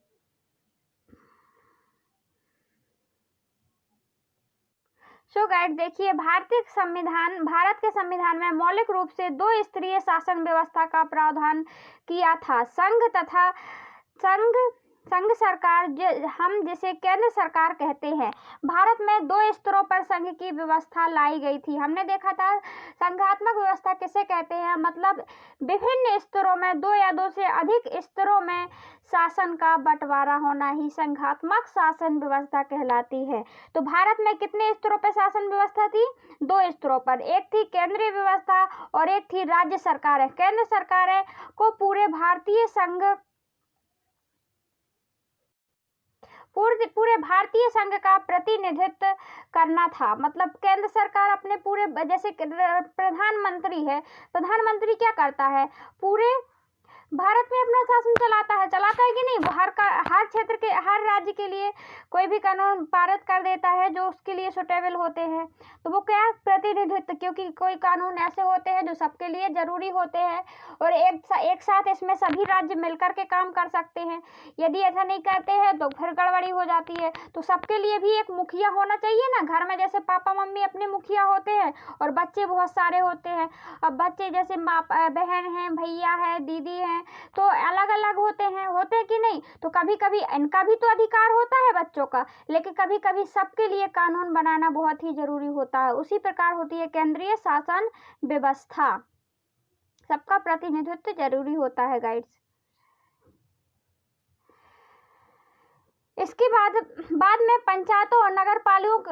सो गाइड देखिए, भारत के संविधान में मौलिक रूप से 2 स्तरीय शासन व्यवस्था का प्रावधान किया था। संघ सरकार हम जिसे केंद्र सरकार कहते हैं। भारत में 2 स्तरों पर संघ की व्यवस्था लाई गई थी। हमने देखा था संघात्मक व्यवस्था किसे कहते हैं, मतलब विभिन्न स्तरों में 2 या 2 से अधिक स्तरों में शासन का बंटवारा होना ही संघात्मक शासन व्यवस्था कहलाती है। तो भारत में कितने स्तरों पर शासन व्यवस्था थी? 2 स्तरों पर। एक थी केंद्रीय व्यवस्था और एक थी राज्य सरकार है। केंद्र सरकार है को पूरे भारतीय संघ का प्रतिनिधित्व करना था। मतलब केंद्र सरकार अपने पूरे, जैसे प्रधानमंत्री है, प्रधानमंत्री क्या करता है, पूरे भारत में अपना शासन चलाता है कि नहीं। वो हर क्षेत्र के, हर राज्य के लिए कोई भी कानून पारित कर देता है जो उसके लिए सुटेबल होते हैं। तो वो क्या, प्रतिनिधित्व, क्योंकि कोई कानून ऐसे होते हैं जो सबके लिए जरूरी होते हैं और एक साथ इसमें सभी राज्य मिलकर के काम कर सकते हैं। यदि ऐसा नहीं करते हैं तो फिर गड़बड़ी हो जाती है। तो सबके लिए भी एक मुखिया होना चाहिए ना। घर में जैसे पापा मम्मी अपने मुखिया होते हैं और बच्चे बहुत सारे होते हैं। अब बच्चे जैसे बहन है, भैया है, दीदी है, तो अलग अलग होते हैं कि नहीं। तो कभी कभी इनका भी तो अधिकार होता है बच्चों का, लेकिन कभी कभी सबके लिए कानून बनाना बहुत ही जरूरी होता है। उसी प्रकार होती है केंद्रीय शासन व्यवस्था, सबका प्रतिनिधित्व जरूरी होता है गाइड्स। इसके बाद में पंचायतों और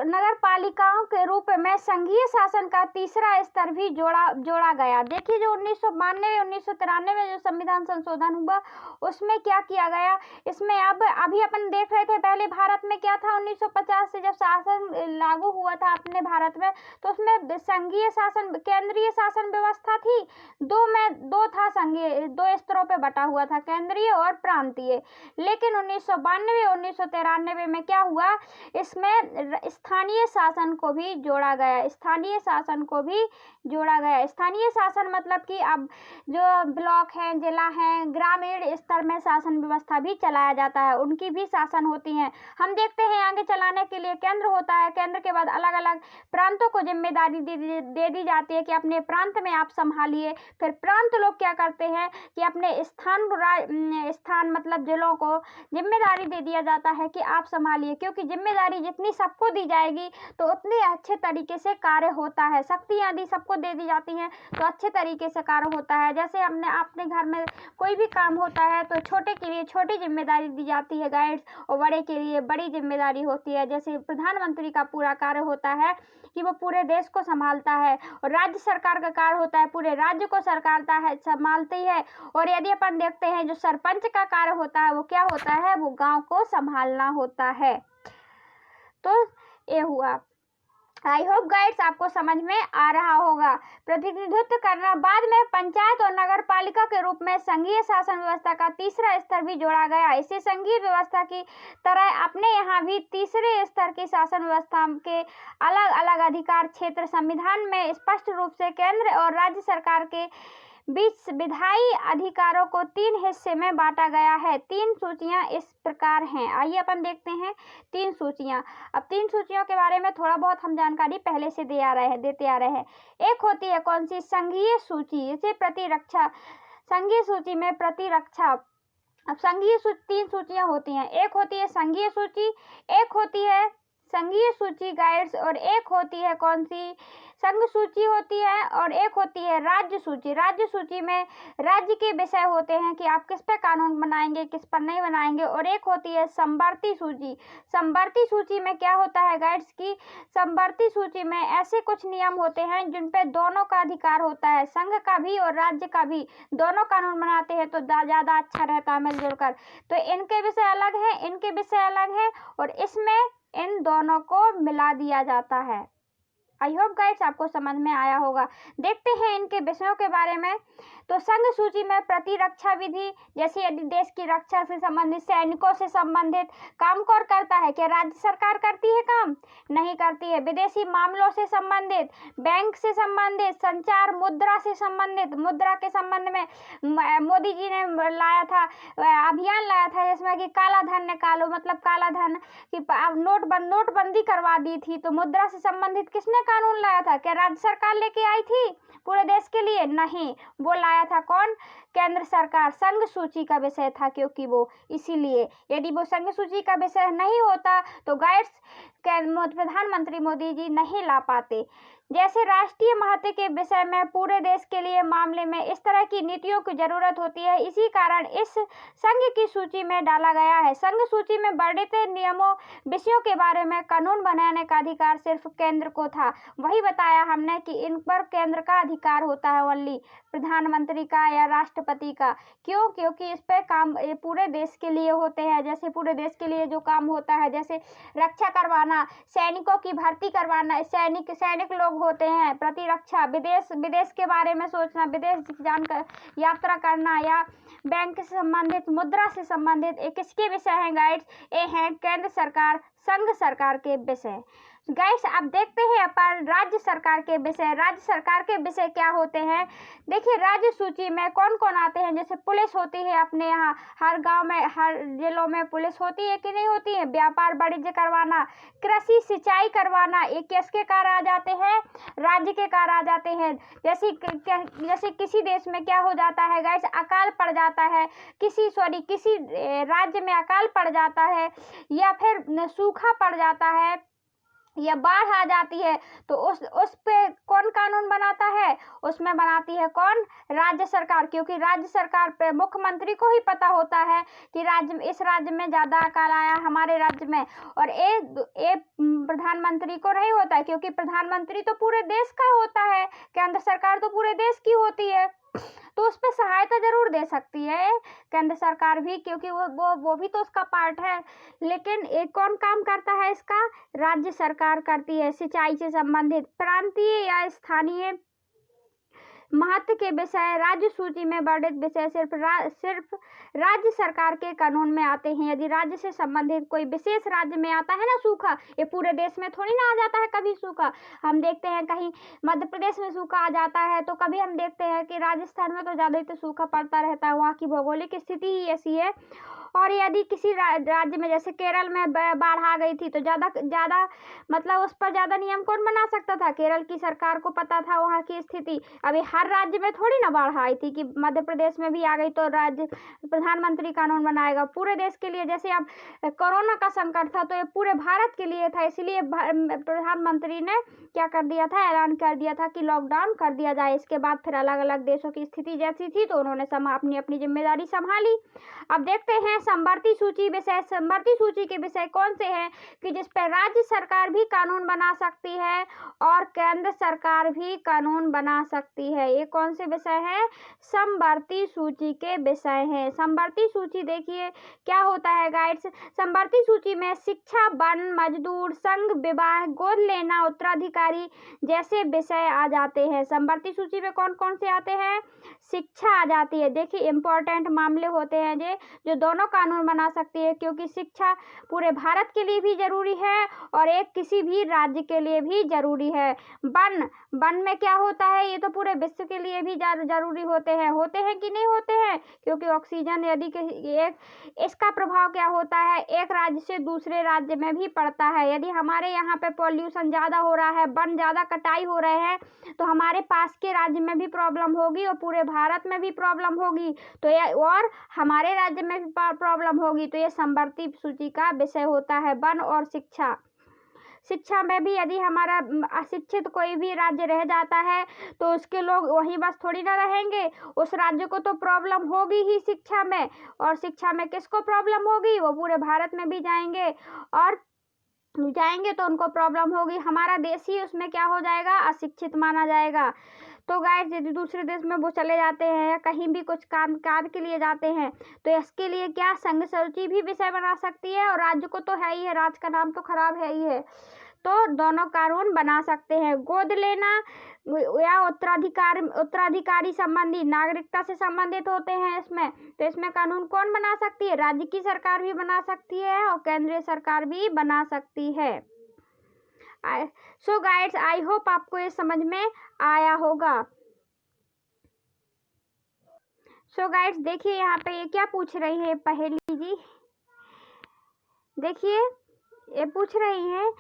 नगरपालिकाओं के रूप में संघीय शासन का तीसरा स्तर भी जोड़ा गया। देखिए, जो 1992-1993 में जो संविधान संशोधन हुआ उसमें क्या किया गया, इसमें अभी अपन देख रहे थे पहले भारत में क्या था। 1950 से जब शासन लागू हुआ था अपने भारत में, तो उसमें संघीय शासन, केंद्रीय शासन व्यवस्था थी। दो था संघीय, 2 स्तरों पे बटा हुआ था, केंद्रीय और प्रांतीय। लेकिन 1993 में क्या हुआ, इसमें स्थानीय शासन को भी जोड़ा गया। स्थानीय शासन मतलब कि अब जो ब्लॉक हैं, जिला हैं, ग्रामीण स्तर में शासन व्यवस्था भी चलाया जाता है, उनकी भी शासन होती हैं। हम देखते हैं आगे चलाने के लिए केंद्र होता है, केंद्र के बाद अलग अलग प्रांतों को जिम्मेदारी दे दी जाती है कि अपने प्रांत में आप संभालिए। फिर प्रांत लोग क्या करते हैं कि अपने स्थान मतलब जिलों को जिम्मेदारी दे दिया जाता है कि आप संभालिए, क्योंकि जिम्मेदारी जितनी सबको दी जाएगी तो उतने अच्छे तरीके से कार्य होता है। शक्तियां यदि सबको दे दी जाती हैं तो अच्छे तरीके से कार्य होता है। जैसे हमने अपने घर में कोई भी काम होता है तो छोटे के लिए छोटी जिम्मेदारी दी जाती है गाइड्स, और बड़े के लिए बड़ी जिम्मेदारी होती है। जैसे प्रधानमंत्री का पूरा कार्य होता है कि वो पूरे देश को संभालता है, और राज्य सरकार का कार्य होता है पूरे राज्य को संभालती है। और यदि अपन देखते हैं जो सरपंच का कार्य होता है वो क्या होता है, वो गांव को संभालना होता है। तो ये हुआ। आई होप गाइड्स आपको समझ में आ रहा होगा। प्रतिनिधित्व करना, बाद में पंचायत और नगर पालिका के रूप में संघीय शासन व्यवस्था का तीसरा स्तर भी जोड़ा गया। इसी संघीय व्यवस्था की तरह अपने यहाँ भी तीसरे स्तर की शासन व्यवस्था के अलग अलग अधिकार क्षेत्र संविधान में स्पष्ट रूप से केंद्र और राज्य सरकार के बीच विधायी अधिकारों को 3 हिस्से में बांटा गया है। 3 सूचियां इस प्रकार हैं। आइए अपन देखते हैं 3 सूचियां। अब 3 सूचियों के बारे में थोड़ा बहुत हम जानकारी पहले से देते आ रहे हैं। एक होती है कौन सी, संघीय सूची, इसे प्रतिरक्षा, संघीय सूची में प्रतिरक्षा। अब संघीय सूची 3 सूचियां होती हैं। एक होती है संघीय सूची, एक होती है संघीय सूची गाइड्स, और एक होती है कौन सी, संघ सूची होती है, और एक होती है राज्य सूची। राज्य सूची में राज्य के विषय होते हैं कि आप किस पे कानून बनाएंगे, किस पर नहीं बनाएंगे। और एक होती है समवर्ती सूची। समवर्ती सूची में क्या होता है गाइड्स की, समवर्ती सूची में ऐसे कुछ नियम होते हैं जिन पे दोनों का अधिकार होता है, संघ का भी और राज्य का भी। दोनों कानून बनाते हैं तो ज़्यादा अच्छा रहता है मिलजुल कर। तो इनके विषय अलग हैं, इनके विषय अलग हैं, और इसमें इन दोनों को मिला दिया जाता है। आई होप गाइस आपको समझ में आया होगा। देखते हैं इनके विषयों के बारे में। तो संघ सूची में प्रतिरक्षा विधि, जैसे यदि देश की रक्षा से संबंधित, सैनिकों से संबंधित काम कौन करता है? क्या राज्य सरकार करती है काम? नहीं करती है। विदेशी मामलों से संबंधित, बैंक से संबंधित, संचार, मुद्रा से संबंधित, मुद्रा के संबंध में मोदी जी ने लाया था, अभियान लाया था जिसमें कि काला धन निकालो, मतलब काला धन की नोटबंदी करवा दी थी। तो मुद्रा से संबंधित किसने कानून लाया था? क्या राज्य सरकार लेके आई थी पूरे देश के लिए? नहीं, वो लाया था कौन? केंद्र सरकार। संघ सूची का विषय था क्योंकि वो, इसीलिए यदि वो संघ सूची का विषय नहीं होता तो गाइड्स प्रधानमंत्री मोदी जी नहीं ला पाते। जैसे राष्ट्रीय महत्व के विषय में पूरे देश के लिए मामले में इस तरह की नीतियों की जरूरत होती है, इसी कारण इस संघ की सूची में डाला गया है। संघ सूची में वर्णित नियमों, विषयों के बारे में कानून बनाने का अधिकार सिर्फ केंद्र को था। वही बताया हमने कि इन पर केंद्र का अधिकार होता है, ओनली प्रधानमंत्री का या राष्ट्रपति का। क्यों? क्योंकि इस पे काम पूरे देश के लिए होते हैं। जैसे पूरे देश के लिए जो काम होता है, जैसे रक्षा करवाना, सैनिकों की भर्ती करवाना, सैनिक लोग होते हैं, प्रतिरक्षा, विदेश के बारे में सोचना, विदेश जानकर यात्रा करना, या बैंक से संबंधित, मुद्रा से संबंधित, किसके विषय हैं गाइड्स? ये हैं केंद्र सरकार, संघ सरकार के विषय। गाइस अब देखते हैं अपन राज्य सरकार के विषय। राज्य सरकार के विषय क्या होते हैं? देखिए, राज्य सूची में कौन कौन आते हैं? जैसे पुलिस होती है अपने यहाँ, हर गांव में, हर जिलों में पुलिस होती है कि नहीं होती है? व्यापार वाणिज्य करवाना, कृषि सिंचाई करवाना, ये किसके कार्य आ जाते हैं? राज्य के कार्य आ जाते हैं। जैसे किसी देश में क्या हो जाता है गाइस, अकाल पड़ जाता है, किसी राज्य में अकाल पड़ जाता है, या फिर सूखा पड़ जाता है, या बाढ़ आ जाती है, तो उस पे कौन कानून बनाता है? उसमें बनाती है कौन? राज्य सरकार। क्योंकि राज्य सरकार पे मुख्यमंत्री को ही पता होता है कि इस राज्य में ज्यादा अकाल आया, हमारे राज्य में, और ये प्रधानमंत्री को नहीं होता है, क्योंकि प्रधानमंत्री तो पूरे देश का होता है, केंद्र सरकार तो पूरे देश की होती है। तो उस पर सहायता जरूर दे सकती है केंद्र सरकार भी, क्योंकि वो भी तो उसका पार्ट है। लेकिन एक कौन काम करता है इसका? राज्य सरकार करती है। सिंचाई से संबंधित, प्रांतीय या स्थानीय महत्व के विषय, राज्य सूची में वर्णित विषय सिर्फ राज्य सरकार के कानून में आते हैं। यदि राज्य से संबंधित कोई विशेष राज्य में आता है ना सूखा, ये पूरे देश में थोड़ी ना आ जाता है कभी सूखा। हम देखते हैं कहीं मध्य प्रदेश में सूखा आ जाता है, तो कभी हम देखते हैं कि राजस्थान में तो ज़्यादा ही तो सूखा पड़ता रहता है, वहाँ की भौगोलिक स्थिति ही ऐसी है। और यदि किसी राज्य में, जैसे केरल में बाढ़ आ गई थी, तो ज़्यादा मतलब उस पर ज़्यादा नियम कौन बना सकता था? केरल की सरकार को पता था वहाँ की स्थिति। अभी हर राज्य में थोड़ी ना बाढ़ आई थी कि मध्य प्रदेश में भी आ गई तो राज्य प्रधानमंत्री कानून बनाएगा पूरे देश के लिए। जैसे अब कोरोना का संकट था, तो ये पूरे भारत के लिए था, इसलिए प्रधानमंत्री ने क्या कर दिया था? ऐलान कर दिया था कि लॉकडाउन कर दिया जाए। इसके बाद फिर अलग अलग देशों की स्थिति जैसी थी, तो उन्होंने अपनी अपनी जिम्मेदारी संभाली। अब देखते हैं समवर्ती सूची विषय। समवर्ती सूची के विषय कौन से हैं? कि जिस पर राज्य सरकार भी कानून बना सकती है और केंद्र सरकार भी कानून बना सकती है। ये कौन से विषय हैं? समवर्ती सूची के विषय हैं। समवर्ती सूची देखिए क्या होता है गाइड्स। समवर्ती सूची में शिक्षा, वन, मजदूर, संघ, विवाह, गोद लेना, उत्तराधिकारी जैसे विषय आ जाते हैं। समवर्ती सूची में कौन कौन से आते हैं? शिक्षा आ जाती है। देखिए इंपॉर्टेंट मामले होते हैं जो दोनों कानून बना सकती है, क्योंकि शिक्षा पूरे भारत के लिए भी जरूरी है और एक किसी भी राज्य के लिए भी जरूरी है। वन में क्या होता है? ये तो पूरे विश्व के लिए भी जरूरी होते हैं कि नहीं होते हैं? क्योंकि ऑक्सीजन यदि इसका प्रभाव क्या होता है? एक राज्य से दूसरे राज्य में भी पड़ता है। यदि हमारे यहाँ पे पॉल्यूशन ज़्यादा हो रहा है, वन ज़्यादा कटाई हो रहे हैं, तो हमारे पास के राज्य में भी प्रॉब्लम होगी और पूरे भारत में भी प्रॉब्लम होगी, तो ये और हमारे राज्य में भी प्रॉब्लम होगी। तो ये समवर्ती सूची का विषय होता है, वन और शिक्षा। शिक्षा में भी यदि हमारा अशिक्षित कोई भी राज्य रह जाता है, तो उसके लोग वहीं बस थोड़ी ना रहेंगे, उस राज्य को तो प्रॉब्लम होगी ही शिक्षा में। और शिक्षा में किसको प्रॉब्लम होगी? वो पूरे भारत में भी जाएंगे तो उनको प्रॉब्लम होगी। हमारा देश ही उसमें क्या हो जाएगा? अशिक्षित माना जाएगा। तो गाइस यदि दूसरे देश में वो चले जाते हैं या कहीं भी कुछ कार्य के लिए जाते हैं, तो इसके लिए क्या संघ सूची भी विषय बना सकती है। और राज्य को तो है ही है, राज्य का नाम तो खराब है ही है। तो दोनों कानून बना सकते हैं। गोद लेना या उत्तराधिकारी संबंधी नागरिकता से संबंधित होते हैं इसमें, तो इसमें कानून कौन बना सकती है? राज्य की सरकार भी बना सकती है और केंद्रीय सरकार भी बना सकती है। सो गाइड्स, आई होप आपको ये समझ में आया होगा। सो गाइड्स, देखिए यहाँ पे ये क्या पूछ रही है पहेली जी। देखिए ये पूछ रही हैं,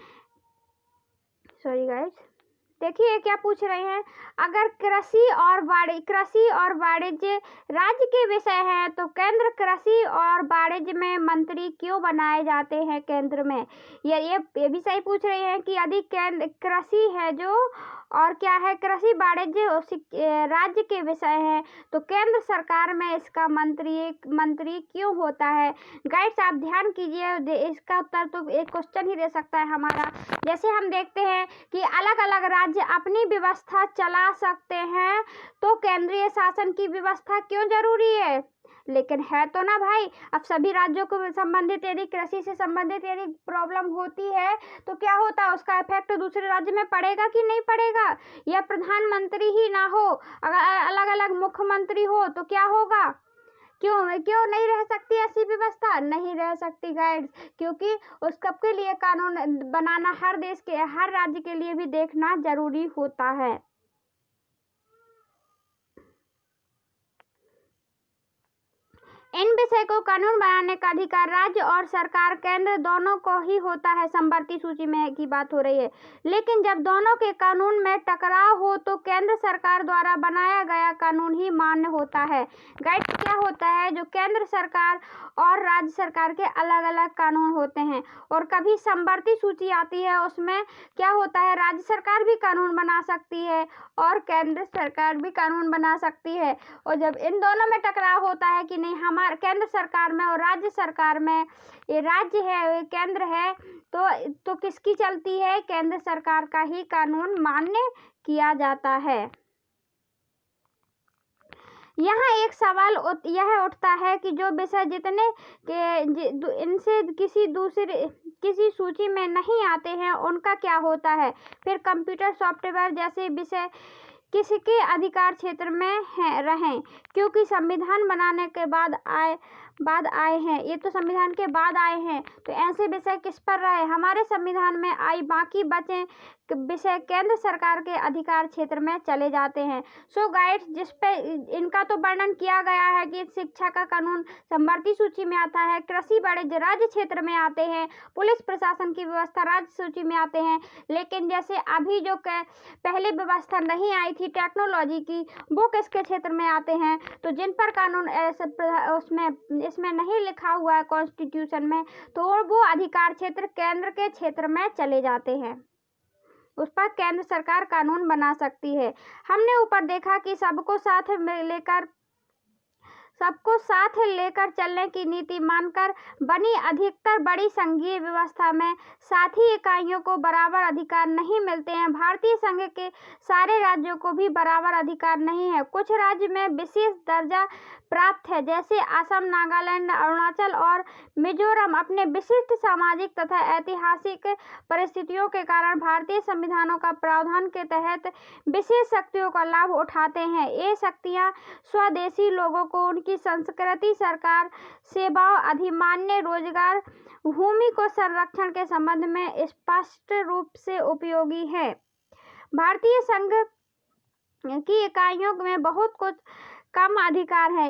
सॉरी गाइड्स, देखिए क्या पूछ रहे हैं। अगर कृषि और वाणिज्य राज्य के विषय हैं तो केंद्र कृषि और वाणिज्य में मंत्री क्यों बनाए जाते हैं केंद्र में? ये भी सही पूछ रहे हैं कि यदि कृषि है जो और क्या है, कृषि वाणिज्य राज्य के विषय है तो केंद्र सरकार में इसका मंत्री क्यों होता है? गाइड्स आप ध्यान कीजिए, इसका उत्तर तो एक क्वेश्चन ही दे सकता है हमारा। जैसे हम देखते हैं कि अलग अलग राज्य अपनी व्यवस्था चला सकते हैं, तो केंद्रीय शासन की व्यवस्था क्यों जरूरी है? लेकिन है तो ना भाई। अब सभी राज्यों को संबंधित यदि कृषि से संबंधित यदि प्रॉब्लम होती है तो क्या होता है, उसका इफेक्ट दूसरे राज्य में पड़ेगा कि नहीं पड़ेगा? या प्रधानमंत्री ही ना हो, अगर अलग अलग मुख्यमंत्री हो तो क्या होगा? क्यों नहीं रह सकती ऐसी व्यवस्था? नहीं रह सकती गाइड्स, क्योंकि उस कब के लिए कानून बनाना हर देश के हर राज्य के लिए भी देखना जरूरी होता है। इन विषय को कानून बनाने का अधिकार राज्य और सरकार केंद्र दोनों को ही होता है। समवर्ती सूची में की बात हो रही है। लेकिन जब दोनों के कानून में टकराव हो तो केंद्र सरकार द्वारा बनाया गया कानून ही मान्य होता है। गाइड्स क्या होता है, जो केंद्र सरकार और राज्य सरकार के अलग अलग कानून होते हैं, और कभी समवर्ती सूची आती है उसमें क्या होता है, राज्य सरकार भी कानून बना सकती है और केंद्र सरकार भी कानून बना सकती है। और जब इन दोनों में टकराव होता है कि नहीं, हमारे केंद्र सरकार में और राज्य सरकार में, ये राज्य है ये केंद्र है, तो किसकी चलती है? केंद्र सरकार का ही कानून मान्य किया जाता है। यहाँ एक सवाल यह उठता है कि जो विषय जितने के इनसे किसी सूची में नहीं आते हैं उनका क्या होता है? फिर कंप्यूटर सॉफ्टवेयर जैसे विषय किसके अधिकार क्षेत्र में रहें, क्योंकि संविधान बनाने के बाद आए हैं, ये तो संविधान के बाद आए हैं, तो ऐसे विषय किस पर रहे? हमारे संविधान में आई, बाकी बचे विषय केंद्र सरकार के अधिकार क्षेत्र में चले जाते हैं। सो गाइड्स, जिस पे इनका तो वर्णन किया गया है कि शिक्षा का कानून समवर्ती सूची में आता है, कृषि वाणिज्य राज्य क्षेत्र में आते हैं, पुलिस प्रशासन की व्यवस्था राज्य सूची में आते हैं। लेकिन जैसे अभी जो पहले व्यवस्था नहीं आई थी टेक्नोलॉजी की, वो किसके क्षेत्र में आते हैं? तो जिन पर कानून इसमें नहीं लिखा हुआ है कॉन्स्टिट्यूशन में, तो वो अधिकार क्षेत्र केंद्र के क्षेत्र में चले जाते हैं, उस पर केंद्र सरकार कानून बना सकती है। हमने ऊपर देखा कि सबको साथ लेकर चलने की नीति मानकर बनी अधिकतर बड़ी संघीय व्यवस्था में साथी इकाइयों को बराबर अधिकार नहीं मिलते हैं। भारतीय संघ के सारे राज्यों को भी बराबर अधिकार नहीं है। कुछ राज्य में विशेष दर्जा प्राप्त है, जैसे असम, नागालैंड, अरुणाचल और मिजोरम अपने विशिष्ट सामाजिक तथा ऐतिहासिक परिस्थितियों के कारण भारतीय संविधानों का प्रावधान के तहत विशेष शक्तियों का लाभ उठाते हैं। ये शक्तियां स्वदेशी लोगों को उनकी संस्कृति, सरकार सेवाओं, अधिमान्य रोजगार, भूमि को संरक्षण के संबंध में स्पष्ट रूप से उपयोगी है। भारतीय संघ की इकाइयों में बहुत कुछ कम अधिकार है।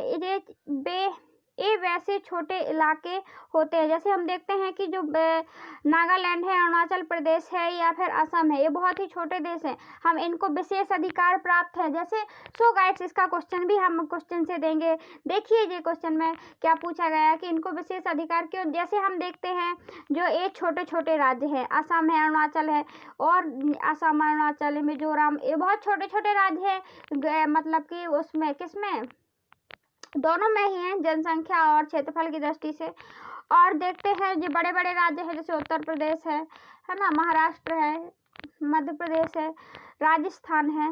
ये वैसे छोटे इलाके होते हैं, जैसे हम देखते हैं कि जो नागालैंड है, अरुणाचल प्रदेश है या फिर असम है, ये बहुत ही छोटे देश हैं, हम इनको विशेष अधिकार प्राप्त है। जैसे सो गाइड्स, इसका क्वेश्चन भी हम क्वेश्चन से देंगे। देखिए ये क्वेश्चन में क्या पूछा गया है कि इनको विशेष अधिकार क्यों? जैसे हम देखते हैं जो ये छोटे छोटे राज्य हैं, असम है, अरुणाचल है, और असम, अरुणाचल, मिजोरम, ये बहुत छोटे छोटे राज्य हैं, मतलब कि उसमें किसमें, दोनों में ही हैं जनसंख्या और क्षेत्रफल की दृष्टि से। और देखते हैं जो बड़े बड़े राज्य हैं, जैसे उत्तर प्रदेश है ना, महाराष्ट्र है, मध्य प्रदेश है, राजस्थान है,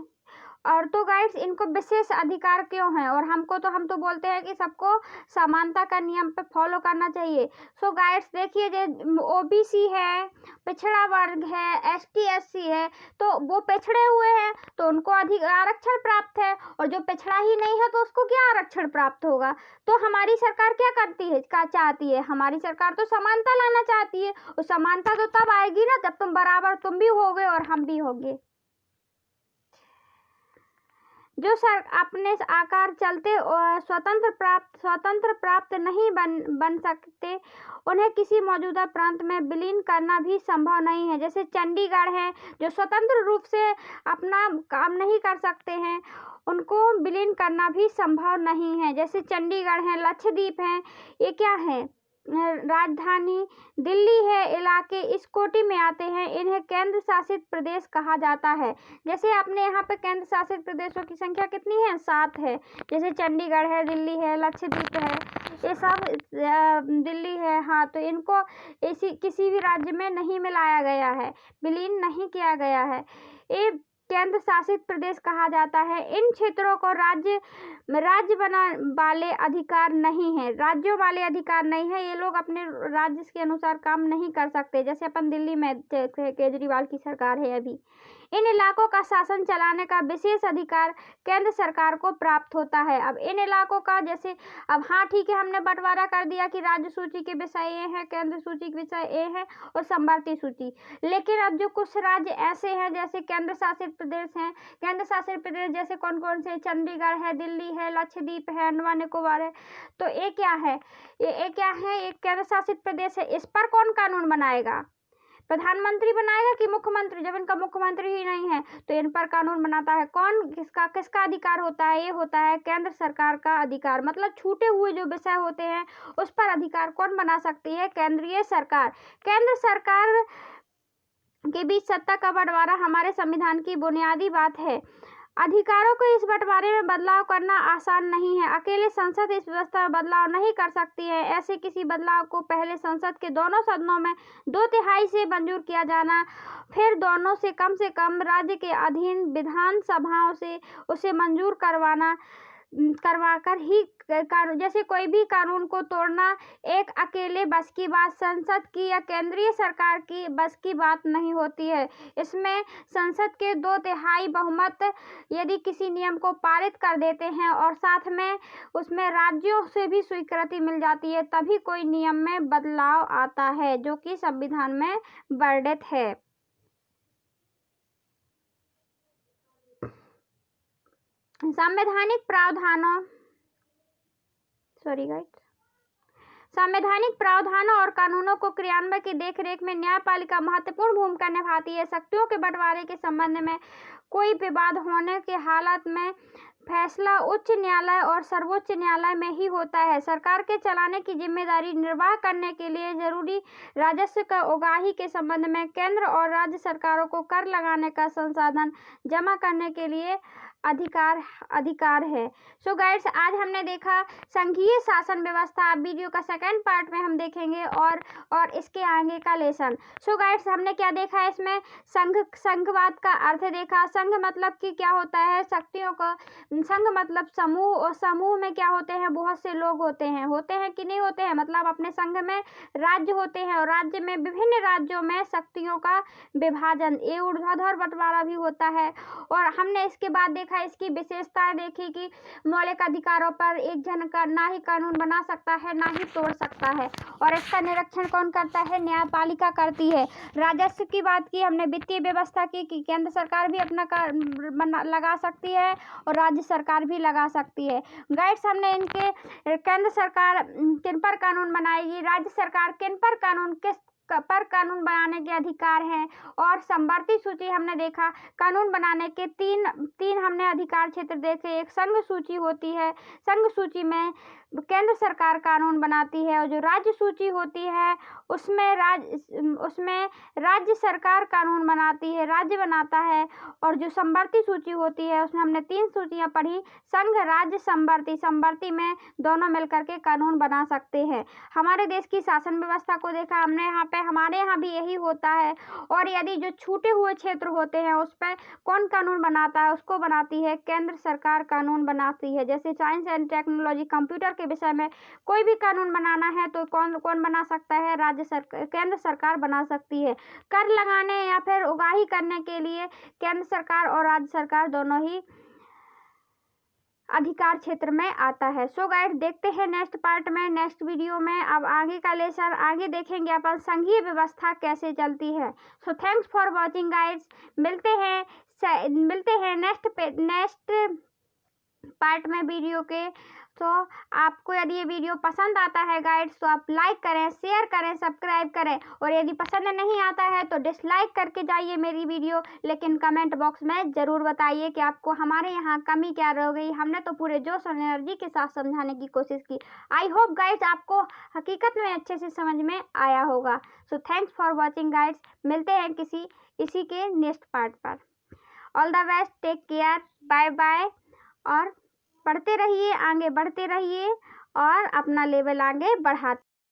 और तो गाइड्स इनको विशेष अधिकार क्यों हैं? और हम तो बोलते हैं कि सबको समानता का नियम पे फॉलो करना चाहिए। सो गाइड्स देखिए, जो ओबीसी है, पिछड़ा वर्ग है, एसटी एससी है, तो वो पिछड़े हुए हैं तो उनको अधिक आरक्षण प्राप्त है, और जो पिछड़ा ही नहीं है तो उसको क्या आरक्षण प्राप्त होगा? तो हमारी सरकार क्या करती है, क्या चाहती है? हमारी सरकार तो समानता लाना चाहती है। और समानता तो तब आएगी ना जब तुम बराबर, तुम भी होगे और हम भी होंगे। जो सर अपने आकार चलते स्वतंत्र प्राप्त नहीं बन सकते, उन्हें किसी मौजूदा प्रांत में विलीन करना भी संभव नहीं है। जैसे चंडीगढ़ है, जो स्वतंत्र रूप से अपना काम नहीं कर सकते हैं, उनको विलीन करना भी संभव नहीं है। जैसे चंडीगढ़ है, लक्षद्वीप है, ये क्या है? राजधानी दिल्ली है, इलाके इस कोटि में आते हैं। इन्हें केंद्र शासित प्रदेश कहा जाता है। जैसे अपने यहाँ पे केंद्र शासित प्रदेशों की संख्या कितनी है? 7 है। जैसे चंडीगढ़ है, दिल्ली है, लक्षद्वीप है, ये सब दिल्ली है। हाँ, तो इनको किसी भी राज्य में नहीं मिलाया गया है, विलीन नहीं किया गया है, ये केंद्र शासित प्रदेश कहा जाता है। इन क्षेत्रों को राज्य बना वाले अधिकार नहीं है, राज्यों वाले अधिकार नहीं है। ये लोग अपने राज्य के अनुसार काम नहीं कर सकते। जैसे अपन दिल्ली में केजरीवाल की सरकार है अभी, इन इलाकों का शासन चलाने का विशेष अधिकार केंद्र सरकार को प्राप्त होता है। अब इन इलाकों का जैसे, अब हाँ ठीक है, हमने बंटवारा कर दिया कि राज्य सूची के विषय ये हैं, केंद्र सूची के विषय ये हैं और समवर्ती सूची, लेकिन अब जो कुछ राज्य ऐसे हैं जैसे केंद्र शासित प्रदेश हैं, केंद्र शासित प्रदेश जैसे कौन कौन से? चंडीगढ़ है, दिल्ली है, लक्षद्वीप है, अंडमान निकोबार है, तो ये क्या है? ये क्या है? एक केंद्र शासित प्रदेश है। इस पर कौन कानून बनाएगा? प्रधानमंत्री बनाएगा कि मुख्यमंत्री? जब इनका मुख्यमंत्री ही नहीं है तो इन पर कानून बनाता है कौन? किसका अधिकार होता है? ये होता है केंद्र सरकार का अधिकार। मतलब छूटे हुए जो विषय होते हैं उस पर अधिकार कौन बना सकती है? केंद्रीय सरकार। केंद्र सरकार के बीच सत्ता का बंटवारा हमारे संविधान की बुनियादी बात है। अधिकारों को इस बंटवारे में बदलाव करना आसान नहीं है। अकेले संसद इस व्यवस्था में बदलाव नहीं कर सकती है। ऐसे किसी बदलाव को पहले संसद के दोनों सदनों में 2/3 से मंजूर किया जाना, फिर दोनों से कम राज्य के अधीन विधान सभाओं से उसे मंजूर करवाकर ही जैसे कोई भी कानून को तोड़ना एक अकेले बस की बात, संसद की या केंद्रीय सरकार की बस की बात नहीं होती है। इसमें संसद के 2/3 बहुमत यदि किसी नियम को पारित कर देते हैं और साथ में उसमें राज्यों से भी स्वीकृति मिल जाती है, तभी कोई नियम में बदलाव आता है जो कि संविधान में वर्णित है। संवैधानिक प्रावधानों और कानूनों को क्रियान्वयन की देखरेख में न्यायपालिका महत्वपूर्ण भूमिका निभाती है। शक्तियों के बंटवारे के संबंध में कोई विवाद होने के हालत में फैसला उच्च न्यायालय और सर्वोच्च न्यायालय में ही होता है। सरकार के चलाने की जिम्मेदारी निर्वाह करने के लिए जरूरी राजस्व का उगाही के संबंध में केंद्र और राज्य सरकारों को कर लगाने का संसाधन जमा करने के लिए अधिकार है। सो गाइड्स, आज हमने देखा संघीय शासन व्यवस्था। वीडियो का सेकंड पार्ट में हम देखेंगे और इसके आगे का लेसन। सो गाइड्स, हमने क्या देखा? इसमें संघवाद का अर्थ देखा। संघ मतलब कि क्या होता है? शक्तियों को, संघ मतलब समूह, और समूह में क्या होते हैं? बहुत से लोग होते हैं कि नहीं होते हैं? मतलब अपने संघ में राज्य होते हैं और राज्य में विभिन्न राज्यों में शक्तियों का विभाजन, ये ऊर्ध्वाधर बंटवारा भी होता है। और हमने इसके बाद देखा, इसकी विशेषताएं देखी कि मौलिक अधिकारों पर एक जन का ना ही कानून बना सकता है ना ही तोड़ सकता है, और इसका निरीक्षण कौन करता है? न्यायपालिका करती है। राजस्व की बात की हमने, वित्तीय व्यवस्था की कि केंद्र सरकार भी अपना लगा सकती है और राज्य सरकार भी लगा सकती है। गाइड्स, हमने इनके केंद्र सरकार किन पर कानून बनाएगी, राज्य सरकार किन पर कानून बनाने के अधिकार हैं, और समवर्ती सूची हमने देखा। कानून बनाने के तीन हमने अधिकार क्षेत्र देखे। एक संघ सूची होती है, संघ सूची में केंद्र सरकार कानून बनाती है, और जो राज्य सूची होती है उसमें राज्य सरकार कानून बनाती है, राज्य बनाता है। और जो समवर्ती सूची होती है उसमें हमने 3 सूचियां पढ़ी, संघ, राज्य, समवर्ती में दोनों मिलकर के कानून बना सकते हैं। हमारे देश की शासन व्यवस्था को देखा हमने। यहाँ पे हमारे यहाँ भी यही होता है। और यदि जो छूटे हुए क्षेत्र होते हैं उस पर कौन कानून बनाता है, उसको बनाती है केंद्र सरकार कानून बनाती है। जैसे साइंस एंड टेक्नोलॉजी, कंप्यूटर के विषय में कोई भी कानून बनाना है तो कौन कौन बना सकता है, केंद्र सरकार बना सकती है। कर लगाने या फिर उगाही करने के लिए केंद्र सरकार और राज्य सरकार दोनों ही अधिकार क्षेत्र में आता है। सो गाइस, देखते हैं नेक्स्ट पार्ट में, नेक्स्ट वीडियो में। अब आगे का लेसन आगे देखेंगे अपन संघीय व्यवस्था कैसे चलती है। सो थैंक्स फॉर वॉचिंग गाइस। मिलते हैं नेक्स्ट पार्ट में वीडियो के। तो आपको यदि ये वीडियो पसंद आता है गाइड्स तो आप लाइक करें, शेयर करें, सब्सक्राइब करें। और यदि पसंद नहीं आता है तो डिसलाइक करके जाइए मेरी वीडियो, लेकिन कमेंट बॉक्स में ज़रूर बताइए कि आपको हमारे यहाँ कमी क्या रह गई। हमने तो पूरे जोश और एनर्जी के साथ समझाने की कोशिश की। आई होप गाइड्स आपको हकीकत में अच्छे से समझ में आया होगा। So thanks for watching guys. मिलते हैं इसी के नेक्स्ट पार्ट पर। All the best, take care, bye bye. और पढ़ते रहिए, आगे बढ़ते रहिए और अपना लेवल आगे बढ़ाते